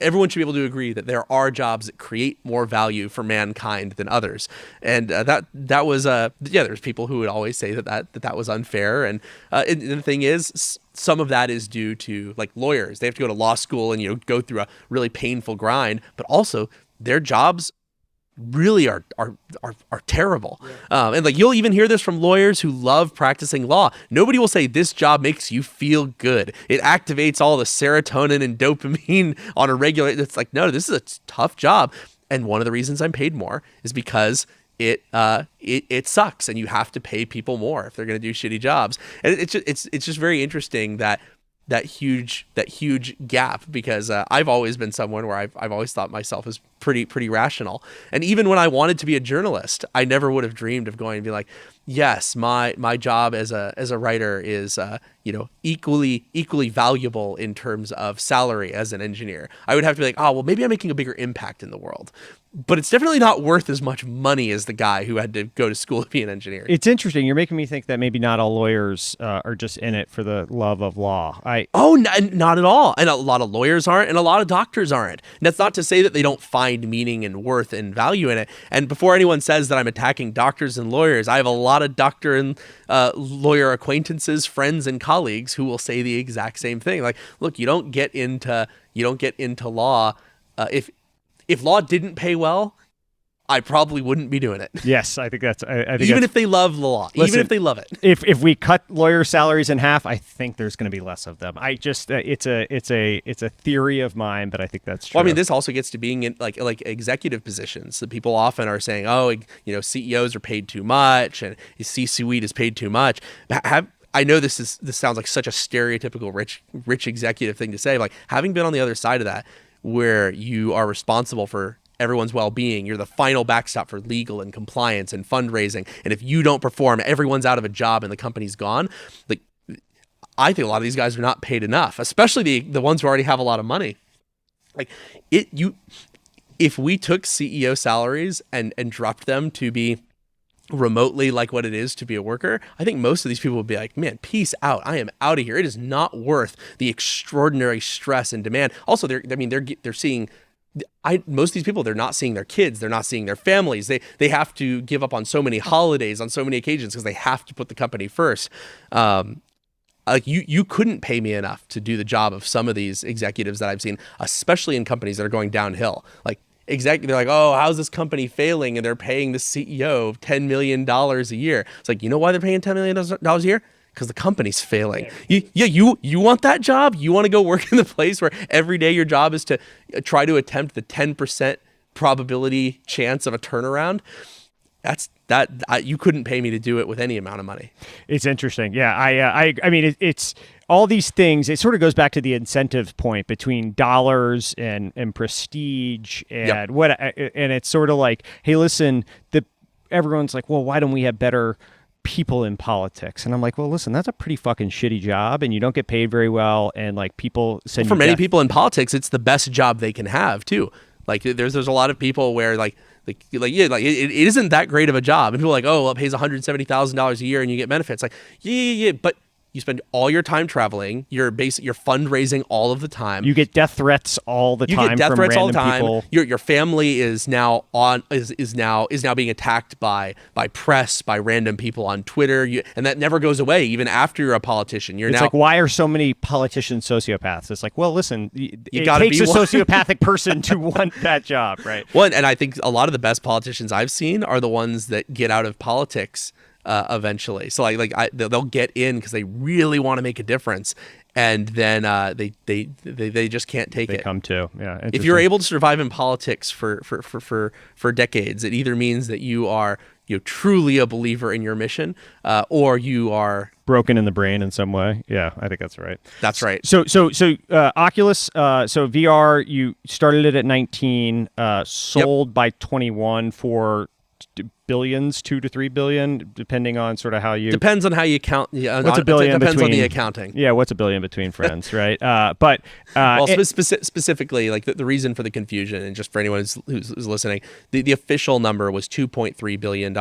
everyone should be able to agree that there are jobs that create more value for mankind than others. And that was there's people who would always say that was unfair. And the thing is, some of that is due to like lawyers. They have to go to law school and go through a really painful grind, but also their jobs really are terrible. And like you'll even hear this from lawyers who love practicing law. Nobody will say this job makes you feel good. It activates all the serotonin and dopamine on a regular. It's like, no, this is a tough job. And one of the reasons I'm paid more is because it sucks, and you have to pay people more if they're going to do shitty jobs. And it's just very interesting that huge gap, because I've always been someone where I've always thought myself as pretty rational. And even when I wanted to be a journalist, I never would have dreamed of going and be like, yes, my job as a writer is equally valuable in terms of salary as an engineer. I would have to be like, oh, well, maybe I'm making a bigger impact in the world. But it's definitely not worth as much money as the guy who had to go to school to be an engineer. It's interesting. You're making me think that maybe not all lawyers are just in it for the love of law. Not at all. And a lot of lawyers aren't, and a lot of doctors aren't. And that's not to say that they don't find meaning and worth and value in it. And before anyone says that I'm attacking doctors and lawyers, I have a lot of doctor and lawyer acquaintances, friends, and colleagues who will say the exact same thing. Like, look, you don't get into law if law didn't pay well. I probably wouldn't be doing it. Yes, I think that's. I think Even that's, if they love the law, Listen, even if they love it. if we cut lawyer salaries in half, I think there's going to be less of them. I just it's a theory of mine, but I think that's true. Well, I mean, this also gets to being in like executive positions. So people often are saying, oh, CEOs are paid too much and C-suite is paid too much. I know this sounds like such a stereotypical rich executive thing to say. Like, having been on the other side of that, where you are responsible for everyone's well-being, you're the final backstop for legal and compliance and fundraising, and if you don't perform, everyone's out of a job and the company's gone. Like, I think a lot of these guys are not paid enough, especially the ones who already have a lot of money. Like, if we took CEO salaries and dropped them to be remotely like what it is to be a worker, I think most of these people would be like, man, peace out. I am out of here. It is not worth the extraordinary stress and demand. Also, they're seeing, most of these people, they're not seeing their kids. They're not seeing their families. They have to give up on so many holidays, on so many occasions, because they have to put the company first. Like, you couldn't pay me enough to do the job of some of these executives that I've seen, especially in companies that are going downhill. Like, they're like, oh, how's this company failing? And they're paying the CEO $10 million a year. It's like, you know why they're paying $10 million a year? Because the company's failing. You want that job? You want to go work in the place where every day your job is to try to attempt the 10% probability chance of a turnaround? You couldn't pay me to do it with any amount of money. It's interesting. Yeah, I mean, it's all these things. It sort of goes back to the incentive point between dollars and prestige and and it's sort of like, hey, listen, everyone's like, well, why don't we have better people in politics? And I'm like, well, listen, that's a pretty fucking shitty job, and you don't get paid very well, and like people send for many people in politics, it's the best job they can have too. Like, there's a lot of people where it isn't that great of a job, and people are like, oh, well, it pays $170,000 a year and you get benefits. Like, yeah, but you spend all your time traveling. You're fundraising all of the time. You get death threats all the time. You get death from threats all the random time. people. Your family is now being attacked by press, by random people on Twitter. And that never goes away even after you're a politician. It's like, why are so many politicians sociopaths? It's like, well, listen, it gotta takes be a sociopathic person to want that job, right? And I think a lot of the best politicians I've seen are the ones that get out of politics eventually. So they'll get in because they really want to make a difference, and then they just can't take it. They come to, yeah. If you're able to survive in politics for decades, it either means that you are truly a believer in your mission, or you are broken in the brain in some way. Yeah, I think that's right. That's right. So Oculus, so VR, you started it at 19, sold by 21 for billions, 2 to 3 billion, depending on sort of how you depends on how you count. Yeah, what's a billion? Depends on the accounting. Yeah, what's a billion between friends, right? Specifically, like the reason for the confusion, and just for anyone who's listening, the official number was $2.3 billion.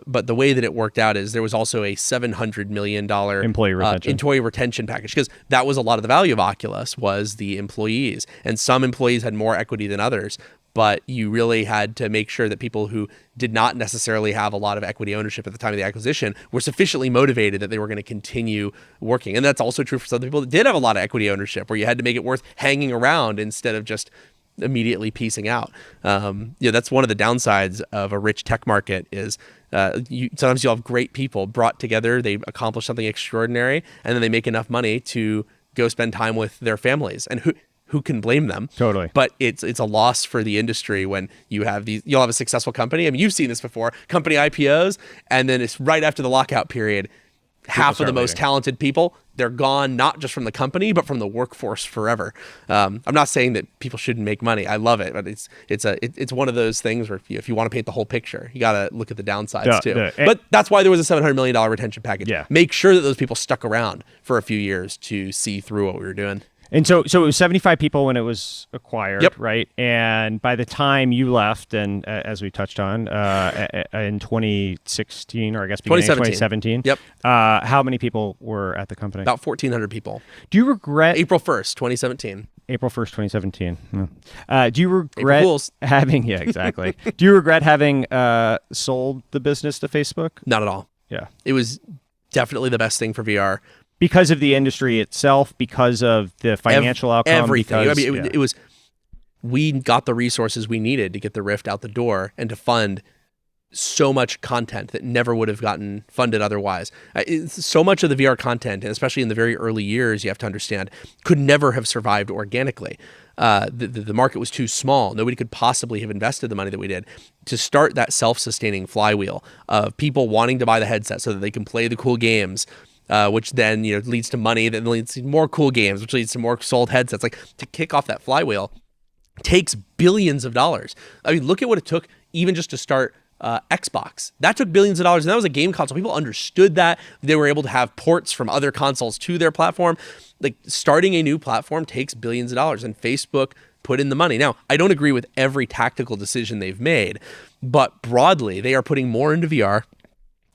But the way that it worked out is there was also a $700 million employee retention package, because that was a lot of the value of Oculus, was the employees, and some employees had more equity than others. But you really had to make sure that people who did not necessarily have a lot of equity ownership at the time of the acquisition were sufficiently motivated that they were going to continue working. And that's also true for some people that did have a lot of equity ownership, where you had to make it worth hanging around instead of just immediately piecing out. That's one of the downsides of a rich tech market is sometimes you'll have great people brought together, they accomplish something extraordinary, and then they make enough money to go spend time with their families. And who can blame them? Totally. But it's a loss for the industry when you'll have a successful company. I mean, you've seen this before, company IPOs, and then it's right after the lockout period, half of the most talented people, they're gone, not just from the company, but from the workforce forever. I'm not saying that people shouldn't make money. I love it, but it's one of those things where if you want to paint the whole picture, you got to look at the downsides too. But that's why there was a $700 million retention package. Yeah. Make sure that those people stuck around for a few years to see through what we were doing. And so it was 75 people when it was acquired, yep. Right? And by the time you left, and as we touched on, in 2016, or I guess beginning of 2017, yep. How many people were at the company? About 1,400 people. Do you regret... April 1st, 2017. April 1st, 2017. Do you regret having... Yeah, exactly. Do you regret having sold the business to Facebook? Not at all. Yeah. It was definitely the best thing for VR. Because of the industry itself, because of the financial outcome. Everything. Because, it was we got the resources we needed to get the Rift out the door and to fund so much content that never would have gotten funded otherwise. So much of the VR content, and especially in the very early years, you have to understand, could never have survived organically. The market was too small. Nobody could possibly have invested the money that we did to start that self-sustaining flywheel of people wanting to buy the headset so that they can play the cool games, which then leads to money, that leads to more cool games, which leads to more sold headsets. Like, to kick off that flywheel takes billions of dollars. I mean, look at what it took even just to start Xbox. That took billions of dollars, and that was a game console. People understood that. They were able to have ports from other consoles to their platform. Like, starting a new platform takes billions of dollars, and Facebook put in the money. Now, I don't agree with every tactical decision they've made, but broadly, they are putting more into VR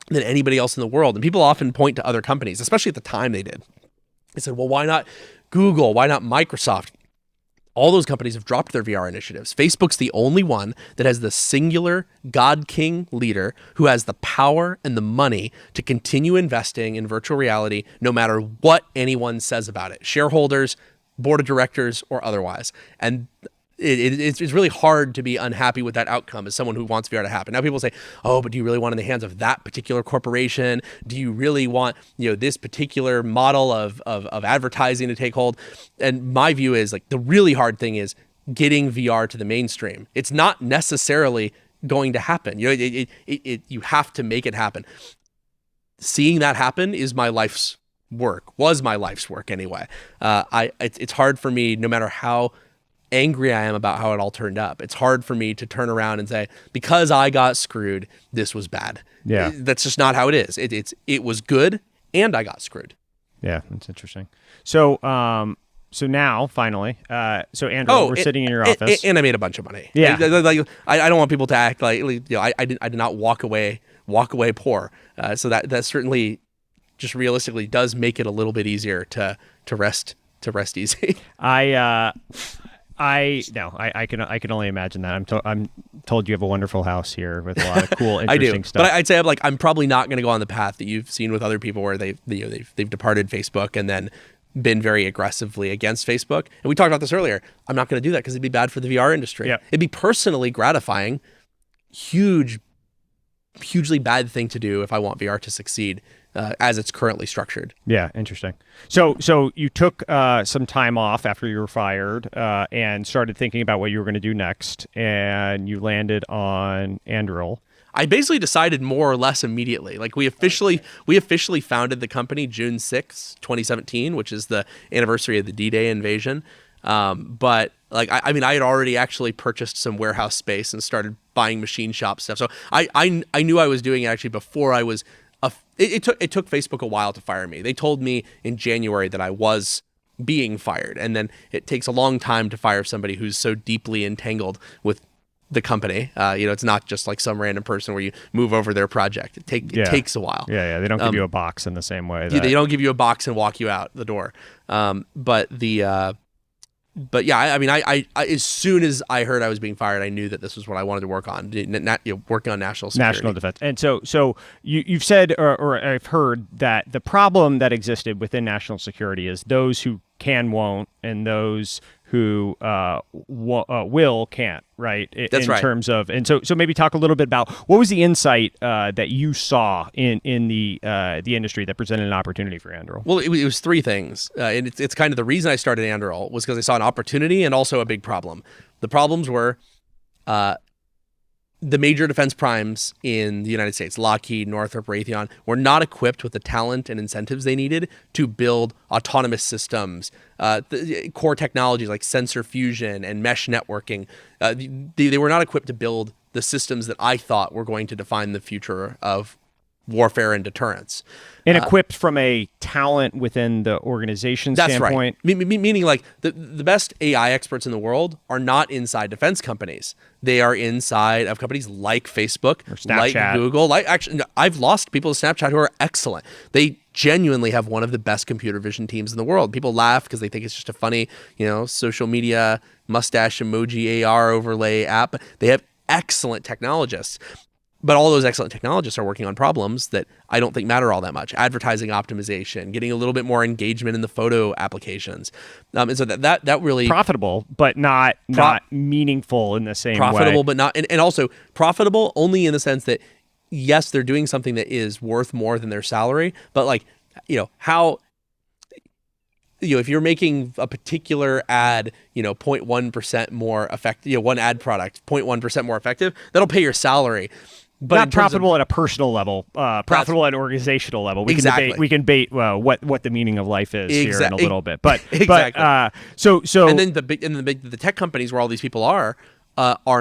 than anybody else in the world. And people often point to other companies, especially at the time they did. They said, well, why not Google? Why not Microsoft? All those companies have dropped their VR initiatives. Facebook's the only one that has the singular God King leader who has the power and the money to continue investing in virtual reality no matter what anyone says about it, shareholders, board of directors, or otherwise. And it's really hard to be unhappy with that outcome as someone who wants VR to happen. Now people say, oh, but do you really want it in the hands of that particular corporation? Do you really want, this particular model of advertising to take hold? And my view is, like, the really hard thing is getting VR to the mainstream. It's not necessarily going to happen. You have to make it happen. Seeing that happen is my life's work, was my life's work anyway. It's hard for me, no matter how angry I am about how it all turned up. It's hard for me to turn around and say, because I got screwed, this was bad. Yeah. That's just not how it is. It was good, and I got screwed. Yeah, that's interesting. So now, finally, so Andrew, we're sitting in your office, and I made a bunch of money. Yeah. I don't want people to act like, I did not walk away poor. So that certainly, just realistically, does make it a little bit easier to rest easy. I can only imagine that. I'm told you have a wonderful house here with a lot of cool, interesting I do. stuff. But I'd say I'm probably not going to go on the path that you've seen with other people where they've departed Facebook and then been very aggressively against Facebook. And we talked about this earlier. I'm not going to do that because it'd be bad for the VR industry. Yep. It'd be personally gratifying, hugely bad thing to do if I want VR to succeed as it's currently structured. Yeah, interesting. So you took some time off after you were fired and started thinking about what you were going to do next, and you landed on Anduril. I basically decided more or less immediately. Like, we officially founded the company June 6, 2017, which is the anniversary of the D-Day invasion. But like, I mean, I had already actually purchased some warehouse space and started buying machine shop stuff. So I knew I was doing it actually before I was. It took Facebook a while to fire me. They told me in January that I was being fired, and then it takes a long time to fire somebody who's so deeply entangled with the company. It's not just like some random person where you move over their project. It takes a while. Yeah. They don't give you a box in the same way. They don't give you a box and walk you out the door. But yeah, I mean, I as soon as I heard I was being fired, I knew that this was what I wanted to work on, working on national security. National defense. And so you've said, or I've heard, that the problem that existed within national security is those who won't, and those who will can't, right? That's right. In terms of, and so maybe talk a little bit about what was the insight that you saw in the industry that presented an opportunity for Anduril? Well, it was three things, and it's kind of the reason I started Anduril was because I saw an opportunity and also a big problem. The problems were the major defense primes in the United States, Lockheed, Northrop, Raytheon, were not equipped with the talent and incentives they needed to build autonomous systems, core technologies like sensor fusion and mesh networking. They were not equipped to build the systems that I thought were going to define the future of warfare and deterrence. And equipped from a talent within the organization standpoint. Right. Meaning, like, the best AI experts in the world are not inside defense companies. They are inside of companies like Facebook, or Snapchat, like Google. Actually, I've lost people to Snapchat who are excellent. They genuinely have one of the best computer vision teams in the world. People laugh because they think it's just a funny, social media mustache emoji AR overlay app. They have excellent technologists. But all those excellent technologists are working on problems that I don't think matter all that much. Advertising optimization, getting a little bit more engagement in the photo applications. And so that really profitable, but not meaningful in the same profitable, way. but not, and also profitable only in the sense that, yes, they're doing something that is worth more than their salary, but like, how, if you're making a particular ad, 0.1% more effective, one ad product, 0.1% more effective, that'll pay your salary. But not profitable at a personal level, profitable at an organizational level. We can debate what the meaning of life is here in a little bit. But exactly. So and then the tech companies where all these people are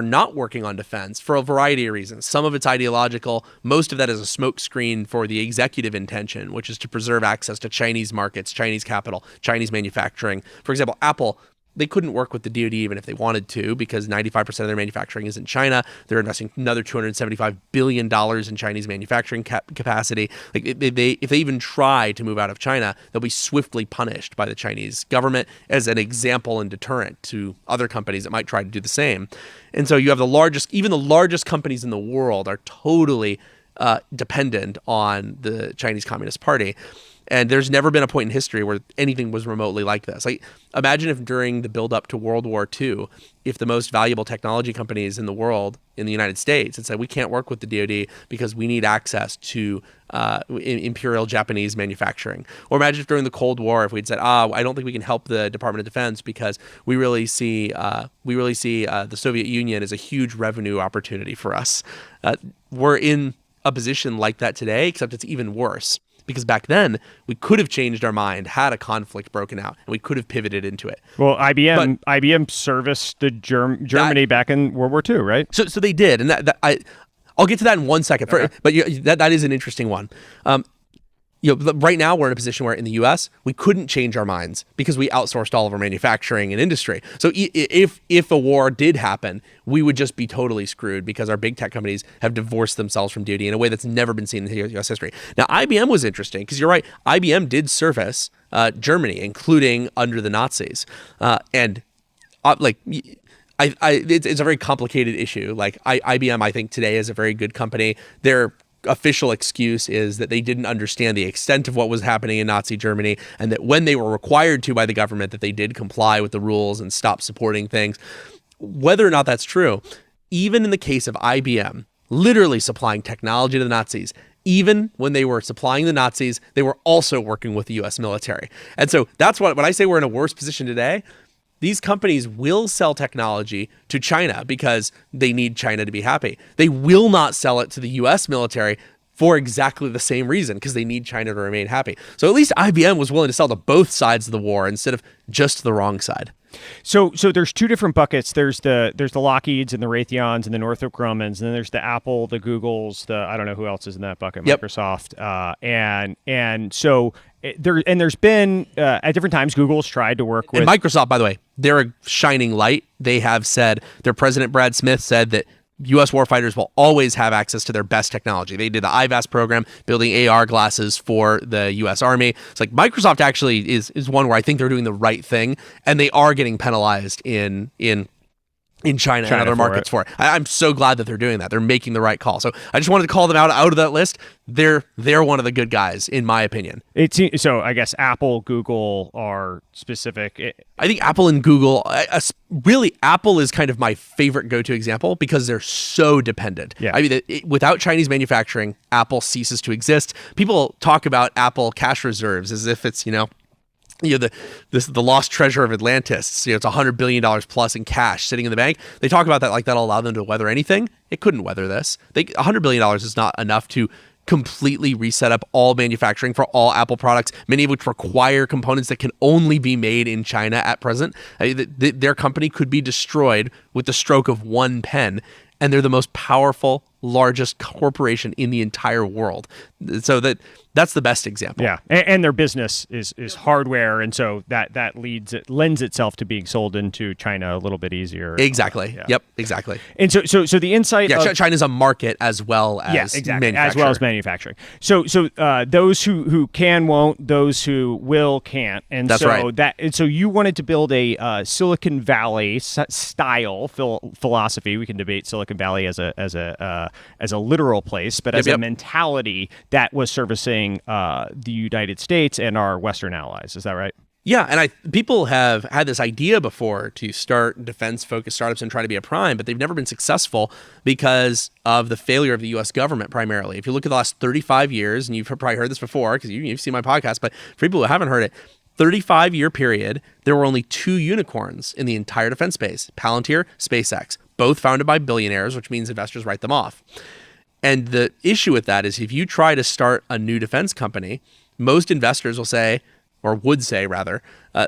not working on defense for a variety of reasons. Some of it's ideological. Most of that is a smokescreen for the executive intention, which is to preserve access to Chinese markets, Chinese capital, Chinese manufacturing. For example, Apple, they couldn't work with the DoD even if they wanted to, because 95% of their manufacturing is in China. They're investing another $275 billion in Chinese manufacturing capacity. Like if they even try to move out of China, they'll be swiftly punished by the Chinese government as an example and deterrent to other companies that might try to do the same. And so you have even the largest companies in the world are totally dependent on the Chinese Communist Party. And there's never been a point in history where anything was remotely like this. Like, imagine if during the build-up to World War II, if the most valuable technology companies in the world, in the United States, had said, we can't work with the DoD because we need access to imperial Japanese manufacturing. Or imagine if during the Cold War, if we'd said, I don't think we can help the Department of Defense because we really see the Soviet Union as a huge revenue opportunity for us. We're in a position like that today, except it's even worse. Because back then, we could have changed our mind had a conflict broken out, and we could have pivoted into it. Well, IBM serviced the Germany back in World War II, right? So they did, and I'll get to that in 1 second. Okay. But that is an interesting one. Right now we're in a position where in the U.S. we couldn't change our minds because we outsourced all of our manufacturing and industry. So if a war did happen, we would just be totally screwed because our big tech companies have divorced themselves from duty in a way that's never been seen in U.S. history. Now, IBM was interesting because you're right. IBM did service Germany, including under the Nazis, it's a very complicated issue. Like IBM, I think today is a very good company. Their official excuse is that they didn't understand the extent of what was happening in Nazi Germany, and that when they were required to by the government, that they did comply with the rules and stop supporting things. Whether or not that's true, even in the case of IBM, literally supplying technology to the Nazis, even when they were supplying the Nazis, they were also working with the U.S. military. And so that's when I say we're in a worse position today. These companies will sell technology to China because they need China to be happy. They will not sell it to the U.S. military for exactly the same reason, because they need China to remain happy. So at least IBM was willing to sell to both sides of the war instead of just the wrong side. So there's two different buckets. There's the Lockheeds and the Raytheons and the Northrop Grummans, and then there's the Apple, the Googles, I don't know who else is in that bucket, Yep. Microsoft, and so there's been at different times Google's tried to work with, and Microsoft, by the way, they're a shining light. They have said, their president Brad Smith said that U.S. warfighters will always have access to their best technology. They did the IVAS program, building AR glasses for the U.S. Army. It's like Microsoft actually is one where I think they're doing the right thing, and they are getting penalized in China and other markets for it. I'm so glad that they're doing that. They're making the right call. So I just wanted to call them out of that list. They're one of the good guys, in my opinion. So I guess Apple, Google are specific. I think Apple and Google, really Apple is kind of my favorite go-to example because they're so dependent. Yeah. I mean, without Chinese manufacturing, Apple ceases to exist. People talk about Apple cash reserves as if it's, the lost treasure of Atlantis. It's $100 billion plus in cash sitting in the bank. They talk about that like that'll allow them to weather anything. It couldn't weather this. $100 billion is not enough to completely reset up all manufacturing for all Apple products, many of which require components that can only be made in China at present. Their company could be destroyed with the stroke of one pen, and they're the most powerful, largest corporation in the entire world. So that's the best example. Yeah, and their business is hardware, and so that lends itself to being sold into China a little bit easier. Exactly. Yeah. Yep. Exactly. And so the insight. Yeah, China's a market as well as as well as manufacturing. So those who can won't, those who will can't, and that's right. So you wanted to build a Silicon Valley style philosophy. We can debate Silicon Valley as a as a literal place, but as Yep. a mentality that was servicing the United States and our Western allies. Is that right? Yeah, and people have had this idea before to start defense-focused startups and try to be a prime, but they've never been successful because of the failure of the U.S. government primarily. If you look at the last 35 years, and you've probably heard this before because you've seen my podcast, but for people who haven't heard it, 35-year period, there were only 2 unicorns in the entire defense space, Palantir, SpaceX, both founded by billionaires, which means investors write them off. And the issue with that is if you try to start a new defense company, most investors will say, or would say rather,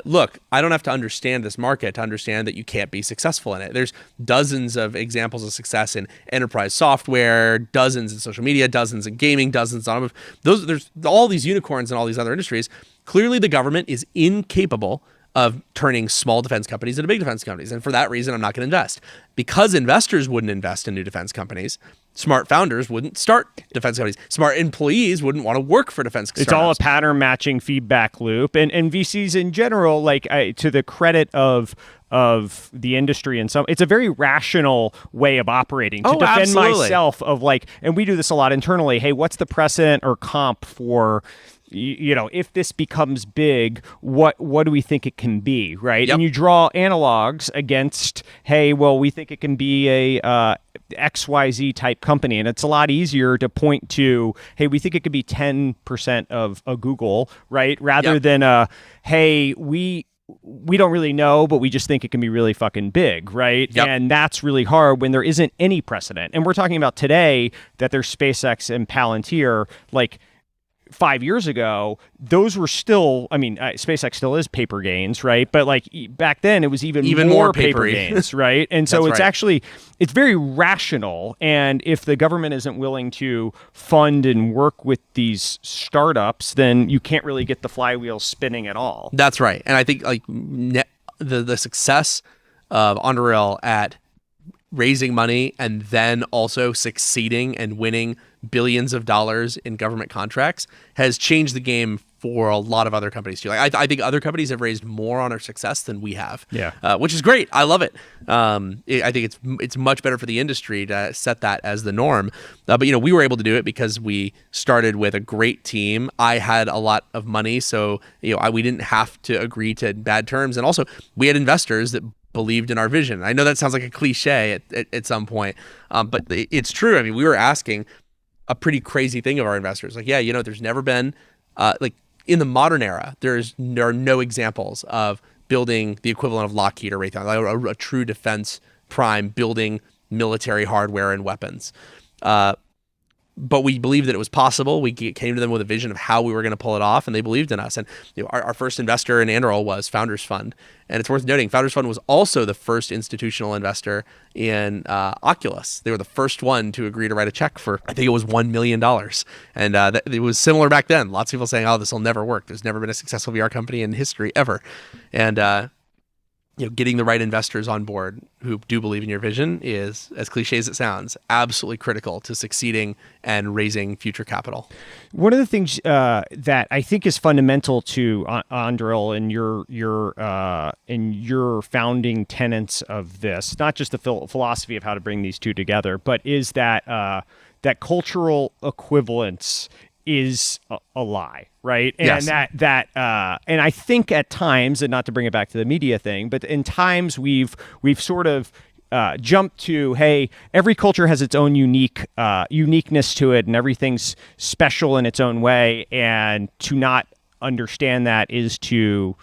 look, I don't have to understand this market to understand that you can't be successful in it. There's dozens of examples of success in enterprise software, dozens in social media, dozens in gaming, dozens on those. There's all these unicorns in all these other industries. Clearly, the government is incapable of turning small defense companies into big defense companies. And for that reason, I'm not going to invest. Because investors wouldn't invest in new defense companies, smart founders wouldn't start defense companies. Smart employees wouldn't want to work for defense startups. It's all a pattern matching feedback loop. And VCs in general, to the credit of the industry and it's a very rational way of operating to defend absolutely. myself and we do this a lot internally. Hey, what's the precedent or comp for, if this becomes big, what do we think it can be, right? Yep. And you draw analogs against, hey, well, we think it can be a XYZ type company, and it's a lot easier to point to, hey, we think it could be 10% of a Google, right? Rather than hey, we don't really know, but we just think it can be really fucking big, right? Yep. And that's really hard when there isn't any precedent. And we're talking about today that there's SpaceX and Palantir, 5 years ago, those were still, SpaceX still is paper gains, right? But back then it was even more paper gains, right? And so it's actually, it's very rational. And if the government isn't willing to fund and work with these startups, then you can't really get the flywheel spinning at all. That's right. And I think the success of Anduril at raising money and then also succeeding and winning billions of dollars in government contracts has changed the game for a lot of other companies too. I think other companies have raised more on our success than we have, which is great. I love it. I think it's much better for the industry to set that as the norm. But we were able to do it because we started with a great team. I had a lot of money, so we didn't have to agree to bad terms, and also we had investors that believed in our vision. I know that sounds like a cliche at some point, but it's true. We were asking a pretty crazy thing of our investors. There's never been, in the modern era, there are no examples of building the equivalent of Lockheed or Raytheon, a true defense prime building military hardware and weapons. But we believed that it was possible. We came to them with a vision of how we were going to pull it off, and they believed in us. And our first investor in Anduril was Founders Fund. And it's worth noting, Founders Fund was also the first institutional investor in Oculus. They were the first one to agree to write a check for, I think it was $1 million. And it was similar back then. Lots of people saying, oh, this will never work. There's never been a successful VR company in history ever. And getting the right investors on board who do believe in your vision is, as cliche as it sounds, absolutely critical to succeeding and raising future capital. One of the things that I think is fundamental to Anduril and your founding tenets of this, not just the philosophy of how to bring these two together, but is that that cultural equivalence is a lie, right? And yes. And I think at times, and not to bring it back to the media thing, but in times we've sort of jumped to, hey, every culture has its own uniqueness to it, and everything's special in its own way, and to not understand that is to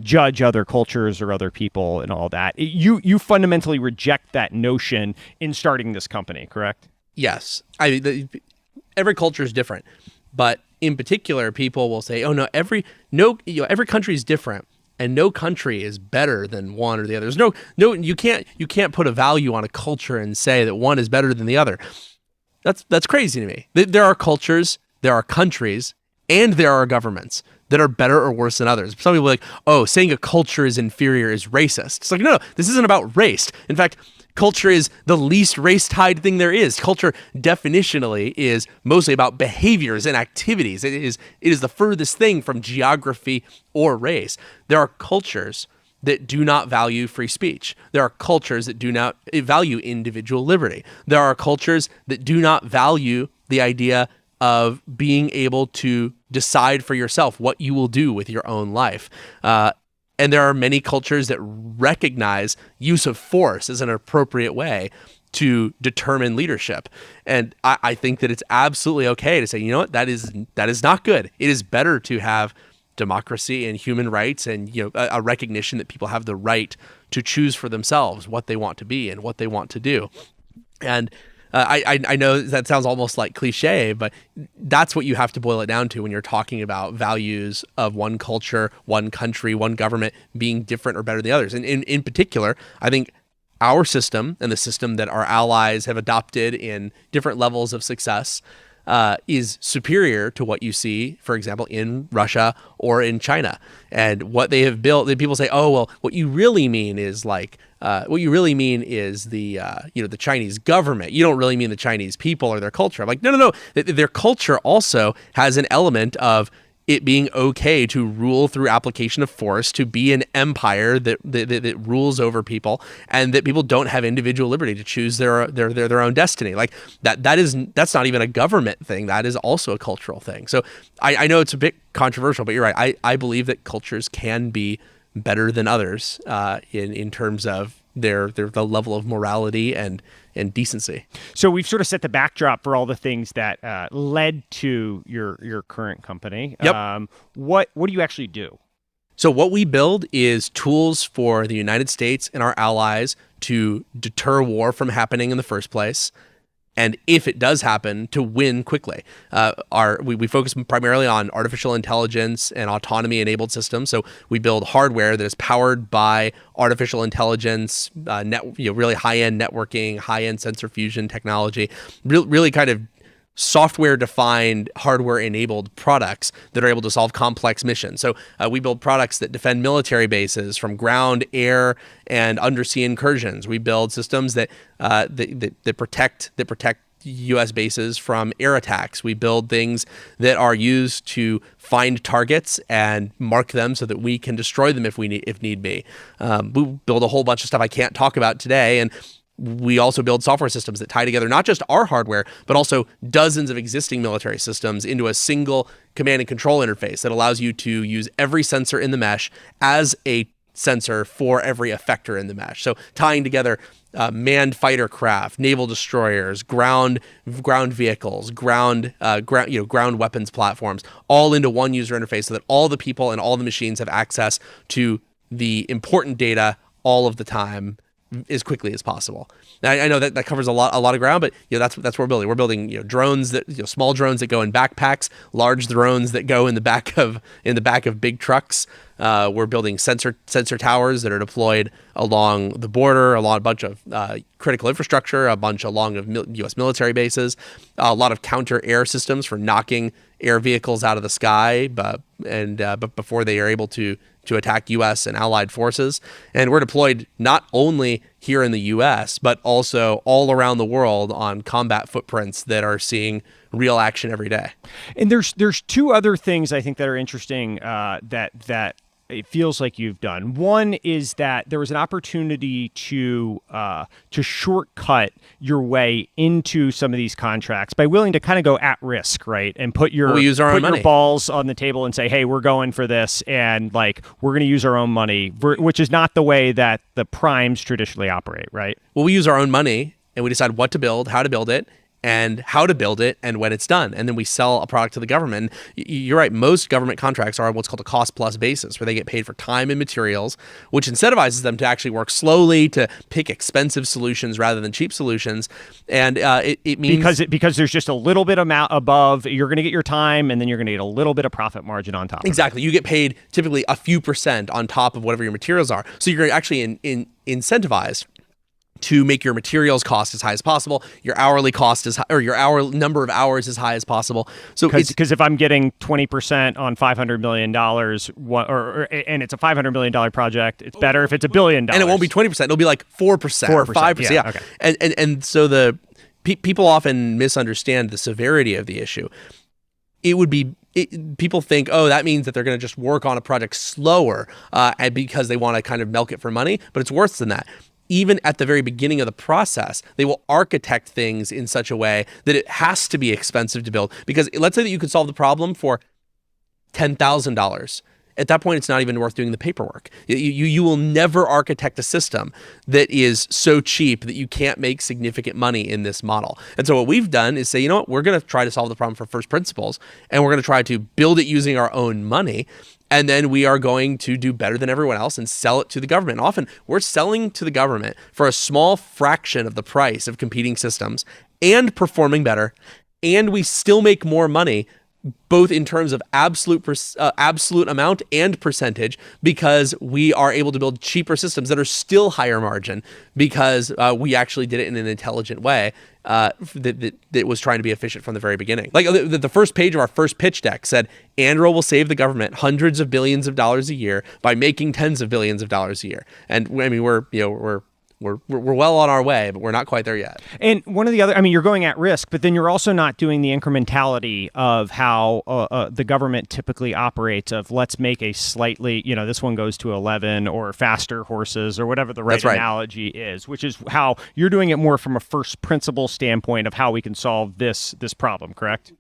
judge other cultures or other people and all that. You fundamentally reject that notion in starting this company, correct? Yes. Every culture is different, but in particular, people will say, "Oh no, every country is different, and no country is better than one or the other." There's no, you can't put a value on a culture and say that one is better than the other. That's crazy to me. There are cultures, there are countries, and there are governments that are better or worse than others. Some people are like, "Oh, saying a culture is inferior is racist." It's like, no, this isn't about race. In fact, culture is the least race-tied thing there is. Culture definitionally is mostly about behaviors and activities. It is the furthest thing from geography or race. There are cultures that do not value free speech. There are cultures that do not value individual liberty. There are cultures that do not value the idea of being able to decide for yourself what you will do with your own life. And there are many cultures that recognize use of force as an appropriate way to determine leadership. And I think that it's absolutely okay to say, you know what, that is not good. It is better to have democracy and human rights and a recognition that people have the right to choose for themselves what they want to be and what they want to do. And I know that sounds almost like cliche, but that's what you have to boil it down to when you're talking about values of one culture, one country, one government being different or better than the others. And in particular, I think our system and the system that our allies have adopted in different levels of success is superior to what you see, for example, in Russia or in China. And what they have built, people say, oh, well, what you really mean is the the Chinese government. You don't really mean the Chinese people or their culture. I'm like, no. Their culture also has an element of it being okay to rule through application of force, to be an empire that rules over people, and that people don't have individual liberty to choose their own destiny. Like that's not even a government thing. That is also a cultural thing. So I know it's a bit controversial, but you're right. I believe that cultures can be better than others in terms of the level of morality and decency. So we've sort of set the backdrop for all the things that led to your current company. Yep. What do you actually do? So what we build is tools for the United States and our allies to deter war from happening in the first place, and if it does happen, to win quickly. We focus primarily on artificial intelligence and autonomy-enabled systems. So we build hardware that is powered by artificial intelligence, really high-end networking, high-end sensor fusion technology, really kind of software-defined, hardware-enabled products that are able to solve complex missions. So we build products that defend military bases from ground, air, and undersea incursions. We build systems that protect U.S. bases from air attacks. We build things that are used to find targets and mark them so that we can destroy them if need be. We build a whole bunch of stuff I can't talk about today, and we also build software systems that tie together not just our hardware, but also dozens of existing military systems into a single command and control interface that allows you to use every sensor in the mesh as a sensor for every effector in the mesh. So tying together manned fighter craft, naval destroyers, ground vehicles, ground weapons platforms, all into one user interface so that all the people and all the machines have access to the important data all of the time, as quickly as possible. Now, I know that covers a lot of ground, but that's what we're building. We're building drones that small drones that go in backpacks, large drones that go in the back of big trucks. We're building sensor towers that are deployed along the border, along a bunch of critical infrastructure, a bunch along of U.S. military bases, a lot of counter air systems for knocking air vehicles out of the sky, but before they are able to attack U.S. and allied forces. And we're deployed not only here in the U.S., but also all around the world on combat footprints that are seeing real action every day. And there's two other things I think that are interesting that it feels like you've done. One is that there was an opportunity to shortcut your way into some of these contracts by willing to kind of go at risk, right? And put your balls on the table and say, hey, we're going for this, and like we're going to use our own money, which is not the way that the primes traditionally operate, right? Well, we use our own money and we decide what to build, how to build it, and how to build it, and when it's done. And then we sell a product to the government. You're right, most government contracts are on what's called a cost-plus basis, where they get paid for time and materials, which incentivizes them to actually work slowly, to pick expensive solutions rather than cheap solutions. And it means... Because there's just a little bit amount above, you're going to get your time, and then you're going to get a little bit of profit margin on top. Exactly. You get paid typically a few % on top of whatever your materials are. So you're actually incentivized to make your materials cost as high as possible, your hourly cost is high, or your number of hours as high as possible. So because if I'm getting 20% on $500 million, and it's a $500 million project, it's better if it's $1 billion. And it won't be 20%; it'll be like 4% or 5%. Yeah. Okay. And so the people often misunderstand the severity of the issue. It would be people think, oh, that means that they're going to just work on a project slower and because they want to kind of milk it for money. But it's worse than that. Even at the very beginning of the process, they will architect things in such a way that it has to be expensive to build. Because let's say that you could solve the problem for $10,000. At that point, it's not even worth doing the paperwork. You will never architect a system that is so cheap that you can't make significant money in this model. And so what we've done is say, you know what, we're going to try to solve the problem for first principles, and we're going to try to build it using our own money. And then we are going to do better than everyone else and sell it to the government. And often we're selling to the government for a small fraction of the price of competing systems and performing better. And we still make more money, both in terms of absolute amount and percentage, because we are able to build cheaper systems that are still higher margin because we actually did it in an intelligent way that was trying to be efficient from the very beginning. Like the first page of our first pitch deck said, Anduril will save the government hundreds of billions of dollars a year by making tens of billions of dollars a year. And I mean, we're well on our way, but we're not quite there yet. And one of the other, I mean, you're going at risk, but then you're also not doing the incrementality of how the government typically operates of let's make a slightly, this one goes to 11 or faster horses or whatever the right analogy is, which is how you're doing it more from a first principle standpoint of how we can solve this problem, correct?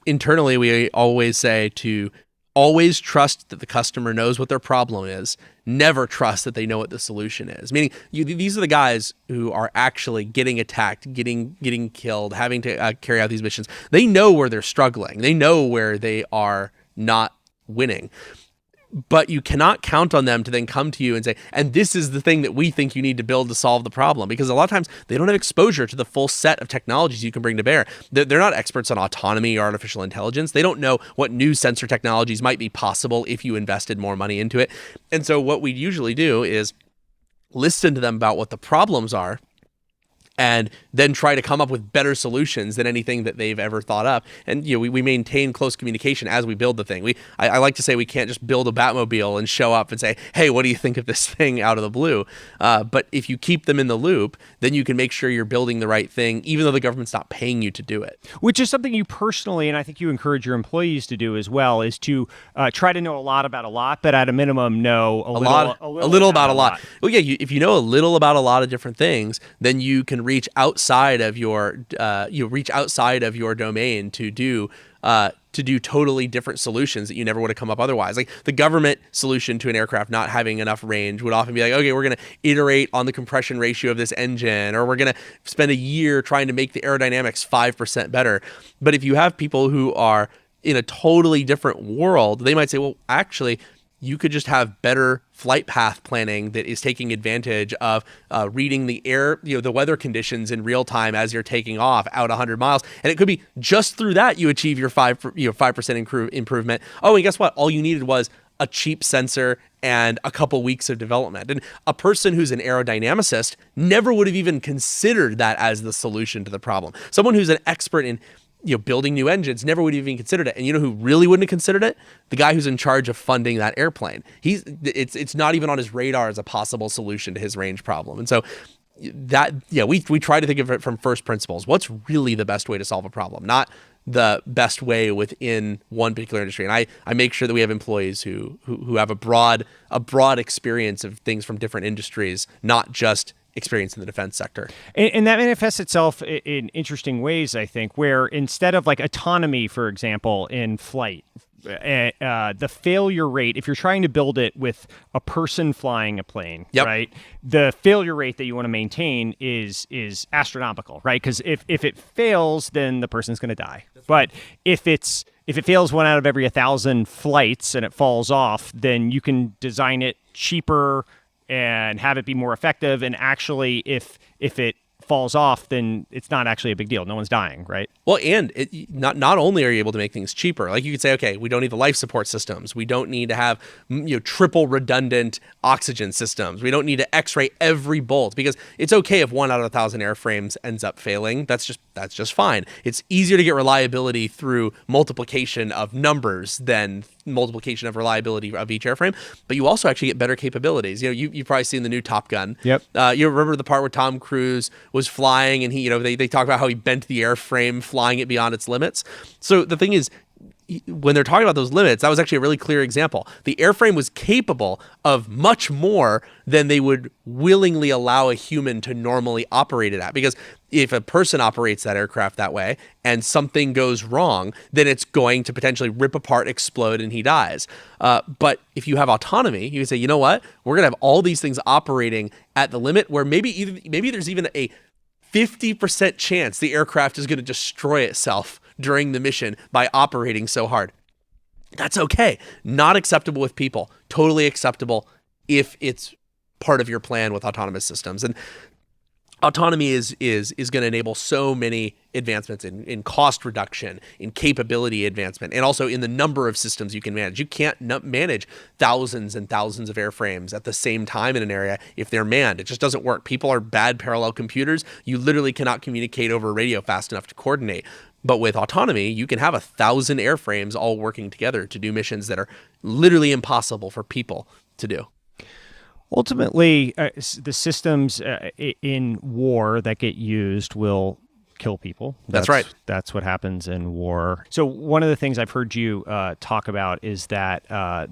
Internally, we always say to always trust that the customer knows what their problem is. Never trust that they know what the solution is. Meaning, these are the guys who are actually getting attacked, getting killed, having to carry out these missions. They know where they're struggling. They know where they are not winning. But you cannot count on them to then come to you and say, and this is the thing that we think you need to build to solve the problem. Because a lot of times they don't have exposure to the full set of technologies you can bring to bear. They're not experts on autonomy or artificial intelligence. They don't know what new sensor technologies might be possible if you invested more money into it. And so what we usually do is listen to them about what the problems are, and then try to come up with better solutions than anything that they've ever thought up. And we maintain close communication as we build the thing. I like to say we can't just build a Batmobile and show up and say, hey, what do you think of this thing out of the blue? But if you keep them in the loop, then you can make sure you're building the right thing, even though the government's not paying you to do it. Which is something you personally, and I think you encourage your employees to do as well, is to try to know a lot about a lot, but at a minimum know a little about a lot. Well, yeah, if you know a little about a lot of different things, then you can reach outside of your domain to do totally different solutions that you never would have come up otherwise. Like the government solution to an aircraft not having enough range would often be like, okay, we're going to iterate on the compression ratio of this engine, or we're going to spend a year trying to make the aerodynamics 5% better. But if you have people who are in a totally different world, they might say, well, actually, you could just have better flight path planning that is taking advantage of reading the air, the weather conditions in real time as you're taking off out 100 miles. And it could be just through that you achieve your 5% improvement. Oh, and guess what? All you needed was a cheap sensor and a couple weeks of development. And a person who's an aerodynamicist never would have even considered that as the solution to the problem. Someone who's an expert in building new engines never would have even considered it. And you know who really wouldn't have considered it? The guy who's in charge of funding that airplane. It's not even on his radar as a possible solution to his range problem. And so we try to think of it from first principles. What's really the best way to solve a problem? Not the best way within one particular industry. And I make sure that we have employees who have a broad experience of things from different industries, not just experience in the defense sector. And that manifests itself in interesting ways, I think, where instead of like autonomy, for example, in flight, the failure rate, if you're trying to build it with a person flying a plane, right, the failure rate that you want to maintain is astronomical, right? Because if it fails, then the person's going to die. But if it fails 1 out of every 1,000 flights and it falls off, then you can design it cheaper and have it be more effective. And actually, if it falls off, then it's not actually a big deal. No one's dying, right? Well, and not only are you able to make things cheaper, like you could say, okay, we don't need the life support systems. We don't need to have triple redundant oxygen systems. We don't need to X-ray every bolt, because it's okay if 1 out of 1,000 airframes ends up failing. That's just fine. It's easier to get reliability through multiplication of numbers than multiplication of reliability of each airframe. But you also actually get better capabilities. You've probably seen the new Top Gun. Yep. You remember the part where Tom Cruise was flying and they talk about how he bent the airframe, flying it beyond its limits. So the thing is, when they're talking about those limits, that was actually a really clear example. The airframe was capable of much more than they would willingly allow a human to normally operate it at. Because if a person operates that aircraft that way and something goes wrong, then it's going to potentially rip apart, explode, and he dies. But if you have autonomy, you can say, you know what? We're going to have all these things operating at the limit where maybe there's even a 50% chance the aircraft is going to destroy itself during the mission by operating so hard. That's okay. Not acceptable with people. Totally acceptable if it's part of your plan with autonomous systems. And autonomy is going to enable so many advancements in cost reduction, in capability advancement, and also in the number of systems you can manage. You can't manage thousands and thousands of airframes at the same time in an area if they're manned. It just doesn't work. People are bad parallel computers. You literally cannot communicate over radio fast enough to coordinate. But with autonomy, you can have 1,000 airframes all working together to do missions that are literally impossible for people to do. Ultimately, the systems in war that get used will kill people. That's right. That's what happens in war. So one of the things I've heard you talk about is that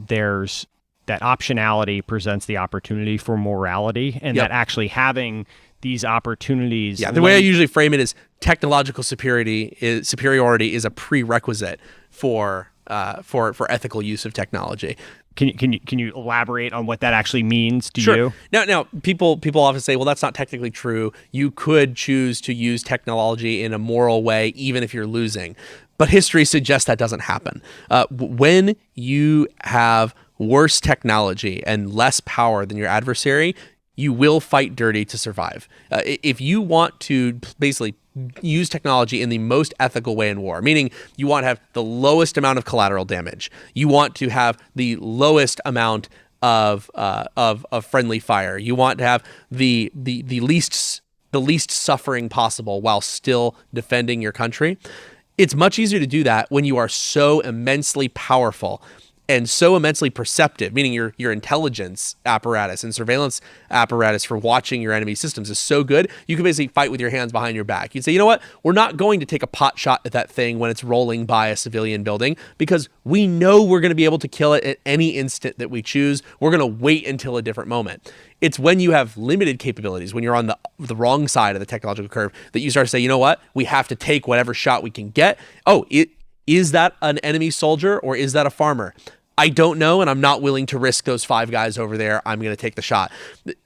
there's that optionality presents the opportunity for morality, and that actually having these opportunities. Yeah, the way I usually frame it is technological superiority is a prerequisite for ethical use of technology. Can you elaborate on what that actually means to Sure. you? Now people often say, well, that's not technically true. You could choose to use technology in a moral way, even if you're losing. But history suggests that doesn't happen. When you have worse technology and less power than your adversary, you will fight dirty to survive. If you want to basically use technology in the most ethical way in war, meaning you want to have the lowest amount of collateral damage, you want to have the lowest amount of friendly fire, you want to have the least suffering possible while still defending your country. It's much easier to do that when you are so immensely powerful and so immensely perceptive, meaning your intelligence apparatus and surveillance apparatus for watching your enemy systems is so good, you can basically fight with your hands behind your back. You'd say, you know what? We're not going to take a pot shot at that thing when it's rolling by a civilian building because we know we're going to be able to kill it at any instant that we choose. We're going to wait until a different moment. It's when you have limited capabilities, when you're on the wrong side of the technological curve, that you start to say, you know what? We have to take whatever shot we can get. Oh, is that an enemy soldier or is that a farmer? I don't know, and I'm not willing to risk those 5 guys over there. I'm going to take the shot.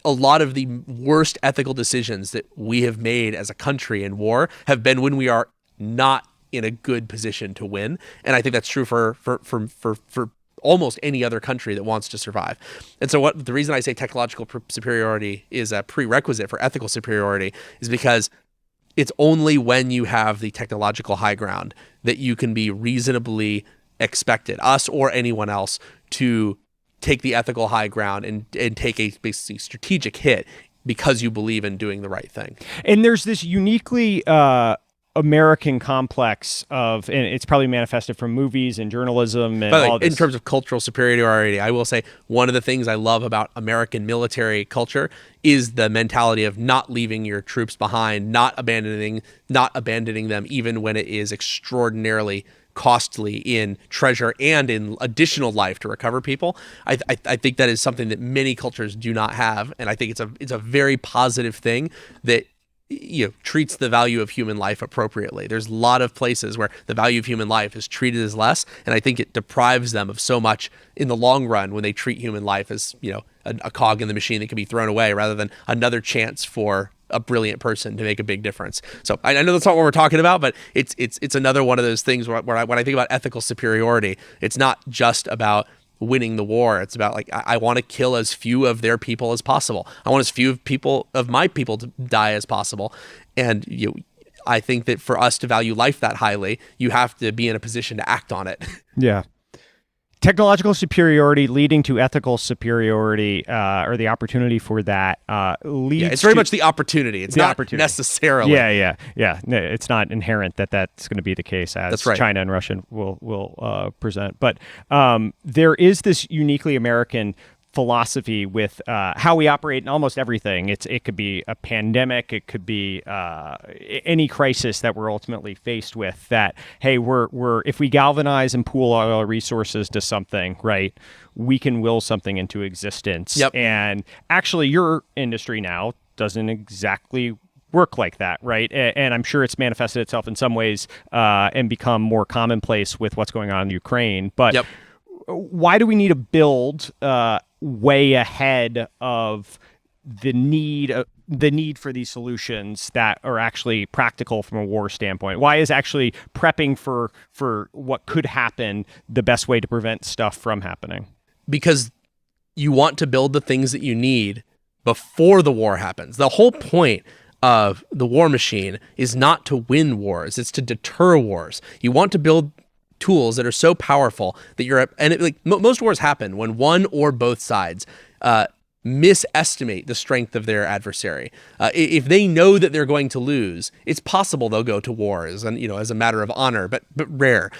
A lot of the worst ethical decisions that we have made as a country in war have been when we are not in a good position to win, and I think that's true for almost any other country that wants to survive. And so the reason I say technological superiority is a prerequisite for ethical superiority is because it's only when you have the technological high ground that you can be reasonably expected, us or anyone else, to take the ethical high ground and take a basically strategic hit because you believe in doing the right thing. And there's this uniquely American complex of, and it's probably manifested from movies and journalism and all this. In terms of cultural superiority, I will say one of the things I love about American military culture is the mentality of not leaving your troops behind, not abandoning them even when it is extraordinarily costly in treasure and in additional life to recover people. I think that is something that many cultures do not have, and I think it's a very positive thing that treats the value of human life appropriately. There's a lot of places where the value of human life is treated as less, and I think it deprives them of so much in the long run when they treat human life as a cog in the machine that can be thrown away rather than another chance for a brilliant person to make a big difference. So I know that's not what we're talking about, but it's another one of those things where when I think about ethical superiority, it's not just about winning the war. It's about I want to kill as few of their people as possible. I want as few of my people to die as possible. And I think that for us to value life that highly, you have to be in a position to act on it. Yeah. Technological superiority leading to ethical superiority, or the opportunity for that, leads. Yeah, it's very much the opportunity. It's not necessarily. Yeah. No, it's not inherent that that's going to be the case as That's right. China and Russia will present. But there is this uniquely American philosophy with how we operate in almost everything. It could be a pandemic, it could be any crisis that we're ultimately faced with. That hey, we're if we galvanize and pool all our resources to something, right, we can will something into existence. Yep. And actually, your industry now doesn't exactly work like that, right? And I'm sure it's manifested itself in some ways and become more commonplace with what's going on in Ukraine. But Yep. why do we need to build way ahead of the need for these solutions that are actually practical from a war standpoint? Why is actually prepping for what could happen the best way to prevent stuff from happening? Because you want to build the things that you need before the war happens. The whole point of the war machine is not to win wars, it's to deter wars. You want to build tools that are so powerful that most wars happen when one or both sides misestimate the strength of their adversary. If they know that they're going to lose, it's possible they'll go to war as a matter of honor, but rare.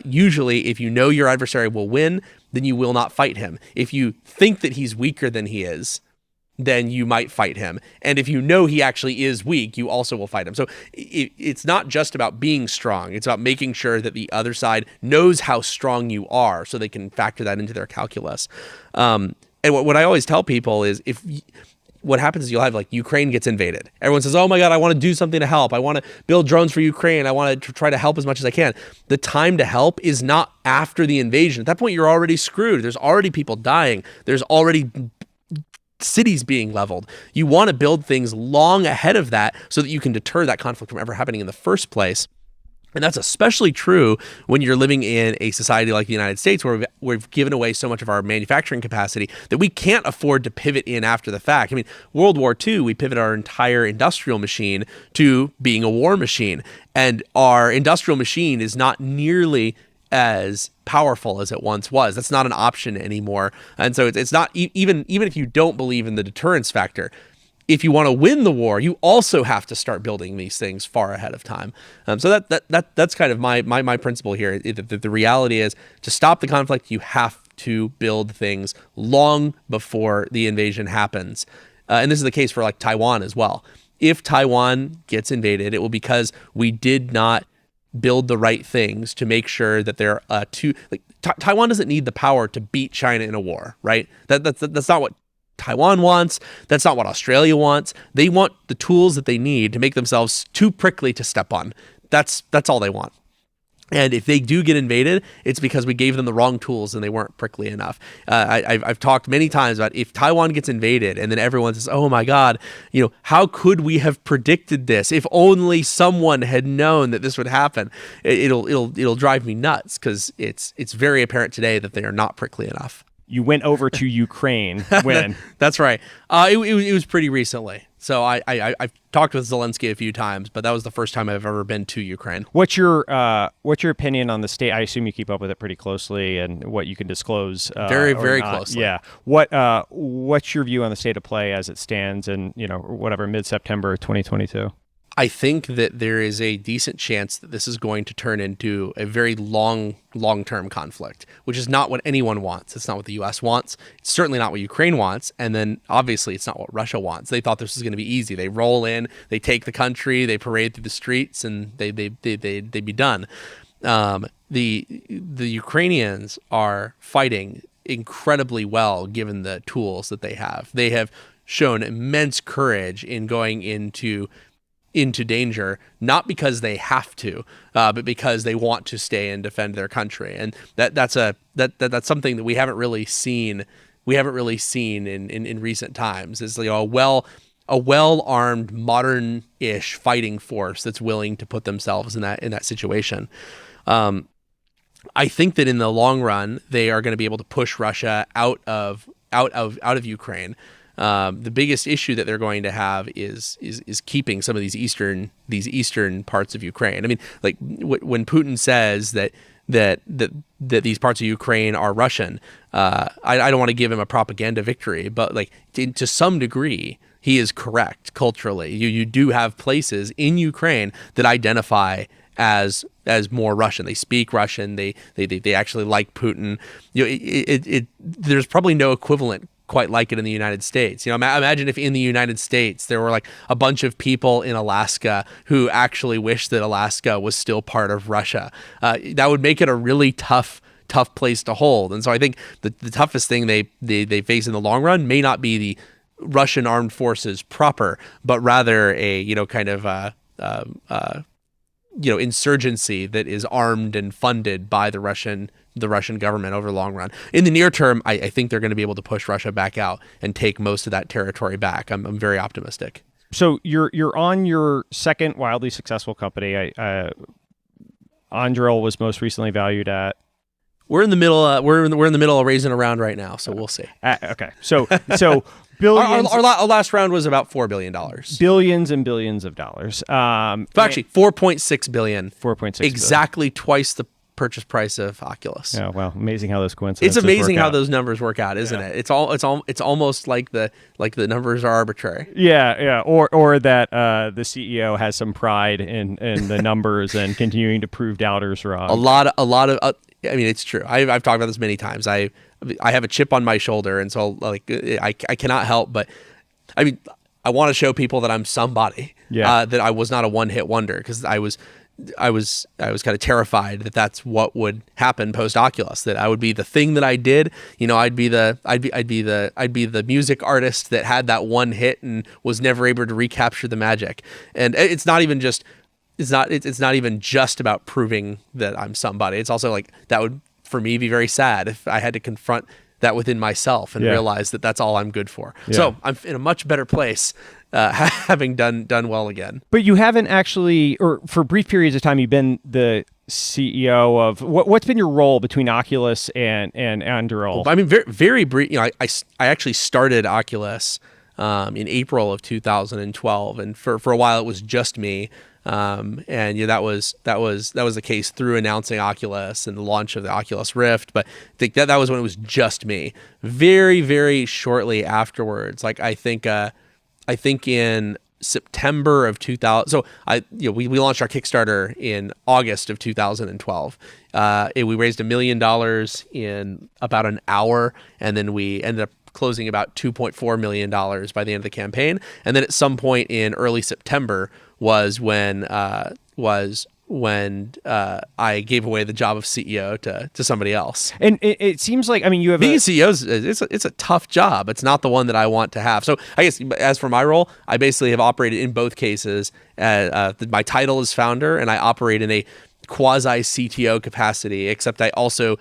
Usually, if you know your adversary will win, then you will not fight him. If you think that he's weaker than he is, then you might fight him. And if you know he actually is weak, you also will fight him. So it's not just about being strong. It's about making sure that the other side knows how strong you are so they can factor that into their calculus. And what I always tell people is what happens is you'll have Ukraine gets invaded. Everyone says, oh my God, I want to do something to help. I want to build drones for Ukraine. I want to try to help as much as I can. The time to help is not after the invasion. At that point, you're already screwed. There's already people dying. There's already cities being leveled. You want to build things long ahead of that so that you can deter that conflict from ever happening in the first place. And that's especially true when you're living in a society like the United States, where we've given away so much of our manufacturing capacity that we can't afford to pivot in after the fact. I mean, World War II, we pivoted our entire industrial machine to being a war machine. And our industrial machine is not nearly as powerful as it once was. That's not an option anymore. And so it's not even if you don't believe in the deterrence factor, if you want to win the war, you also have to start building these things far ahead of time. So that's kind of my principle here. The reality is, to stop the conflict, you have to build things long before the invasion happens. And this is the case for Taiwan as well. If Taiwan gets invaded, it will because we did not build the right things to make sure that they're Taiwan doesn't need the power to beat China in a war, right? That's not what Taiwan wants. That's not what Australia wants. They want the tools that they need to make themselves too prickly to step on. That's all they want. And if they do get invaded, it's because we gave them the wrong tools and they weren't prickly enough. I've talked many times about if Taiwan gets invaded and then everyone says, oh my God, how could we have predicted this? If only someone had known that this would happen. It'll drive me nuts, because it's very apparent today that they are not prickly enough. You went over to Ukraine when? That's right. It was pretty recently. So I've talked with Zelensky a few times, but that was the first time I've ever been to Ukraine. What's your opinion on the state? I assume you keep up with it pretty closely, and what you can disclose. Very closely. Yeah. What's your view on the state of play as it stands in mid-September 2022? I think that there is a decent chance that this is going to turn into a very long-term conflict, which is not what anyone wants. It's not what the U.S. wants. It's certainly not what Ukraine wants. And then obviously it's not what Russia wants. They thought this was going to be easy. They roll in, they take the country, they parade through the streets, and they be done. The Ukrainians are fighting incredibly well given the tools that they have. They have shown immense courage in going into danger, not because they have to, but because they want to stay and defend their country. And that's something that we haven't really seen. We haven't really seen in recent times. Is a well-armed, modern-ish fighting force that's willing to put themselves in that situation. I think that in the long run, they are going to be able to push Russia out of Ukraine. The biggest issue that they're going to have is keeping some of these eastern parts of Ukraine. I mean, when Putin says that these parts of Ukraine are Russian, I don't want to give him a propaganda victory, but to some degree, he is correct culturally. You do have places in Ukraine that identify as more Russian. They speak Russian. They actually like Putin. There's probably no equivalent quite like it in the United States. Imagine if in the United States there were like a bunch of people in Alaska who actually wish that Alaska was still part of Russia. That would make it a really tough place to hold. And so I think the toughest thing they face in the long run may not be the Russian armed forces proper, but rather a kind of insurgency that is armed and funded by the Russian government over the long run. In the near term, I think they're going to be able to push Russia back out and take most of that territory back. I'm very optimistic. So you're on your second wildly successful company. Anduril was most recently valued at. We're in the middle. We're in the middle of raising a round right now, so we'll see. Okay, so billions. Our last round was about $4 billion. Billions and billions of dollars. Actually, $4.6 billion. 4.6. Exactly twice the purchase price of Oculus. Yeah, well, amazing how those coincidences. It's amazing work how out. those numbers work out, isn't it? It's almost like the numbers are arbitrary. Yeah, or that the CEO has some pride in the numbers and continuing to prove doubters wrong. A lot of. I mean, it's true. I've talked about this many times. I have a chip on my shoulder, and so I cannot help but. I mean, I want to show people that I'm somebody. Yeah. That I was not a one-hit wonder, because I was kind of terrified that that's what would happen post Oculus, that I would be the thing that I did. I'd be the music artist that had that one hit and was never able to recapture the magic. And it's not even just about proving that I'm somebody. It's also like that would for me be very sad if I had to confront that within myself and realize that that's all I'm good for. Yeah. So I'm in a much better place, having done well again. But you haven't actually, or for brief periods of time, you've been the CEO of what's been your role between Oculus and Anduril? I mean, very, very brief. I actually started Oculus in April of 2012, and for a while it was just me. And that was the case through announcing Oculus and the launch of the Oculus Rift. But I think that was when it was just me. Very, very shortly afterwards, I think in September of 2000. So we launched our Kickstarter in August of 2012. We raised $1 million in about an hour, and then we ended up closing about $2.4 million by the end of the campaign. And then at some point in early September was when I gave away the job of CEO to somebody else. And it seems like, I mean, you have being a CEO it's a tough job. It's not the one that I want to have. So I guess as for my role, I basically have operated in both cases. My title is founder, and I operate in a quasi CTO capacity, except I also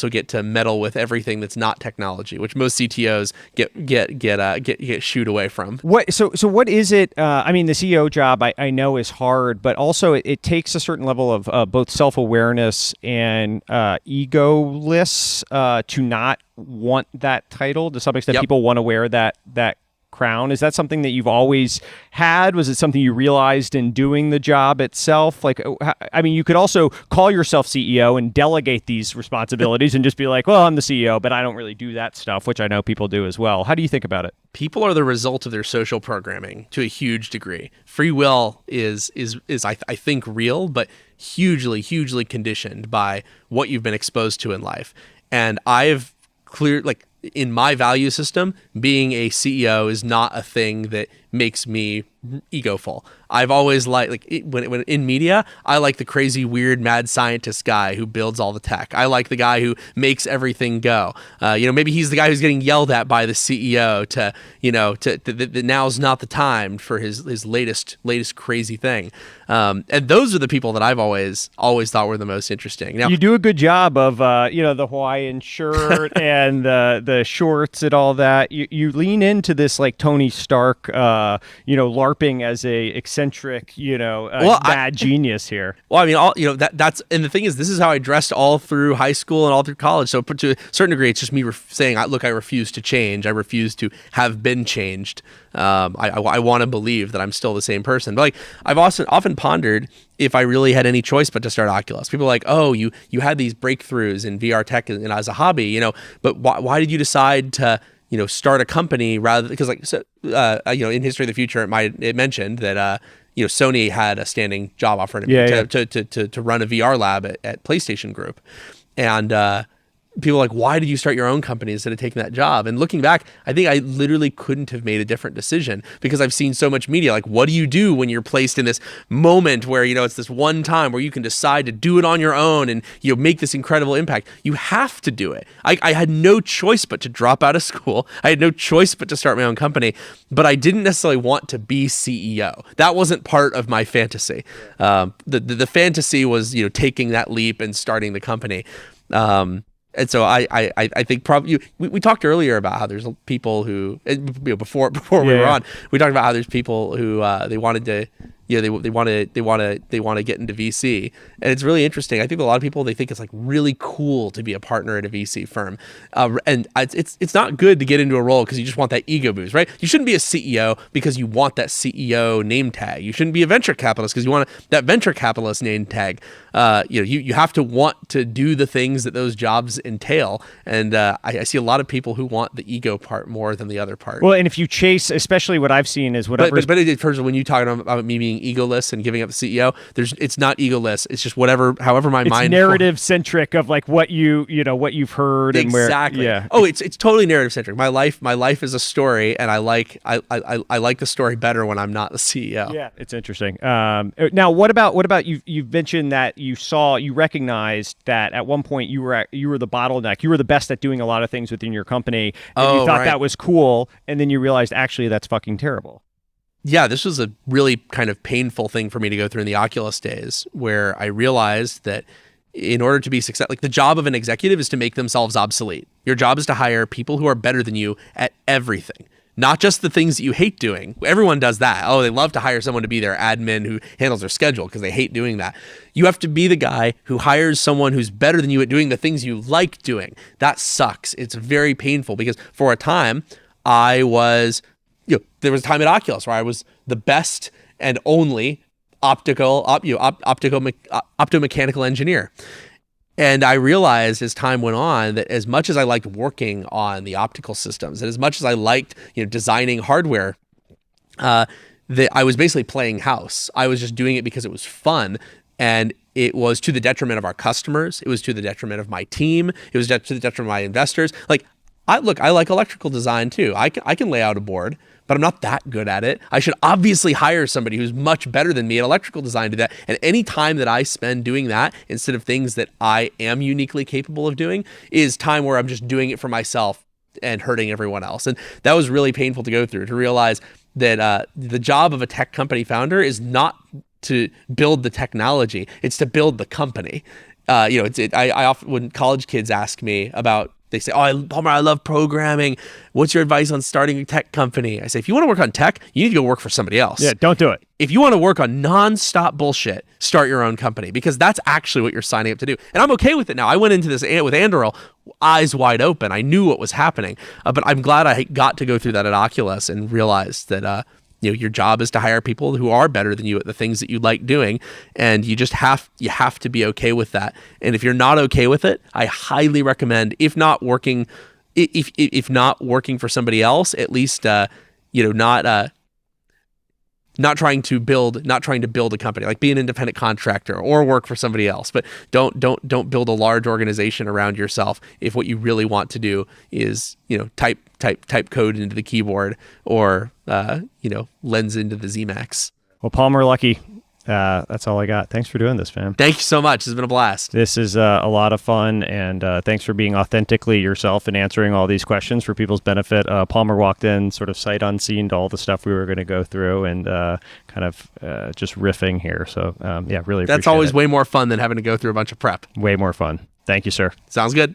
get to meddle with everything that's not technology, which most CTOs get shooed away from. So what is it? I mean, the CEO job I know is hard, but also it takes a certain level of both self-awareness and egoless to not want that title. To some extent, people want to wear that crown. Is that something that you've always had? Was it something you realized in doing the job itself? Like, I mean, you could also call yourself CEO and delegate these responsibilities and just be like, well, I'm the CEO, but I don't really do that stuff, which I know people do as well. How do you think about it? People are the result of their social programming to a huge degree. Free will is I think real, but hugely, hugely conditioned by what you've been exposed to in life. And I've in my value system, being a CEO is not a thing that makes me egoful. I've always liked, when in media, I like the crazy, weird, mad scientist guy who builds all the tech. I like the guy who makes everything go. Maybe he's the guy who's getting yelled at by the CEO that now's not the time for his latest crazy thing. And those are the people that I've always thought were the most interesting. Now, you do a good job of the Hawaiian shirt and the shorts and all that. You lean into this like Tony Stark, LARPing as a eccentric, mad genius here. Well, I mean, that's, and the thing is, this is how I dressed all through high school and all through college. So to a certain degree, it's just me saying, look, I refuse to change. I refuse to have been changed. I want to believe that I'm still the same person. But I've often pondered if I really had any choice but to start Oculus. People are like, oh, you had these breakthroughs in VR tech and as a hobby, but why did you decide to start a company rather, because in History of the Future it mentioned that Sony had a standing job offer to run a VR lab at PlayStation Group, and people are like, why did you start your own company instead of taking that job? And looking back, I think I literally couldn't have made a different decision, because I've seen so much media. Like, what do you do when you're placed in this moment where, it's this one time where you can decide to do it on your own and, make this incredible impact? You have to do it. I had no choice but to drop out of school. I had no choice but to start my own company, but I didn't necessarily want to be CEO. That wasn't part of my fantasy. The fantasy was, taking that leap and starting the company. And so I think probably we talked earlier about how there's people who, before we were on, we talked about how there's people who they wanted to, they want to get into VC, and it's really interesting. I think a lot of people, they think it's like really cool to be a partner at a VC firm, and it's not good to get into a role because you just want that ego boost, right? You shouldn't be a CEO because you want that CEO name tag. You shouldn't be a venture capitalist because you want that venture capitalist name tag. You have to want to do the things that those jobs entail, and I see a lot of people who want the ego part more than the other part. Well, and if you chase, especially what I've seen is whatever. But in terms of when you talk about me being egoless and giving up the CEO, it's not egoless. It's just however my mind. It's narrative centric of like what what you've heard exactly. And where. Yeah. Oh, it's totally narrative centric. My life is a story, and I like the story better when I'm not the CEO. Yeah, it's interesting. Now, what about you've mentioned that you recognized that at one point you were the bottleneck. You were the best at doing a lot of things within your company, and you thought that was cool, and then you realized actually that's fucking terrible. Yeah, this was a really kind of painful thing for me to go through in the Oculus days, where I realized that in order to be successful, like the job of an executive is to make themselves obsolete. Your job is to hire people who are better than you at everything, not just the things that you hate doing. Everyone does that. Oh, they love to hire someone to be their admin who handles their schedule because they hate doing that. You have to be the guy who hires someone who's better than you at doing the things you like doing. That sucks. It's very painful because for a time I was, there was a time at Oculus where I was the best and only optomechanical engineer. And I realized as time went on that as much as I liked working on the optical systems, and as much as I liked, designing hardware, that I was basically playing house. I was just doing it because it was fun, and it was to the detriment of our customers. It was to the detriment of my team. It was to the detriment of my investors. Like, I like electrical design too. I can lay out a board, but I'm not that good at it. I should obviously hire somebody who's much better than me at electrical design to do that. And any time that I spend doing that instead of things that I am uniquely capable of doing is time where I'm just doing it for myself and hurting everyone else. And that was really painful to go through, to realize that the job of a tech company founder is not to build the technology, it's to build the company. I often, when college kids ask me about, they say, Palmer, I love programming. What's your advice on starting a tech company? I say, if you want to work on tech, you need to go work for somebody else. Yeah, don't do it. If you want to work on nonstop bullshit, start your own company, because that's actually what you're signing up to do. And I'm okay with it now. I went into this with Anduril eyes wide open. I knew what was happening, but I'm glad I got to go through that at Oculus and realized that your job is to hire people who are better than you at the things that you like doing, and you have to be okay with that. And if you're not okay with it, I highly recommend, if not working for somebody else, at least not trying to build a company, like be an independent contractor or work for somebody else, but don't build a large organization around yourself if what you really want to do is type code into the keyboard or lens into the ZMAX. Well, Palmer Luckey, that's all I got. Thanks for doing this, man. Thank you so much. It's been a blast. This is a lot of fun, and thanks for being authentically yourself and answering all these questions for people's benefit. Palmer walked in sort of sight unseen to all the stuff we were going to go through, and kind of just riffing here. So really appreciate it. That's always way more fun than having to go through a bunch of prep. Way more fun. Thank you, sir. Sounds good.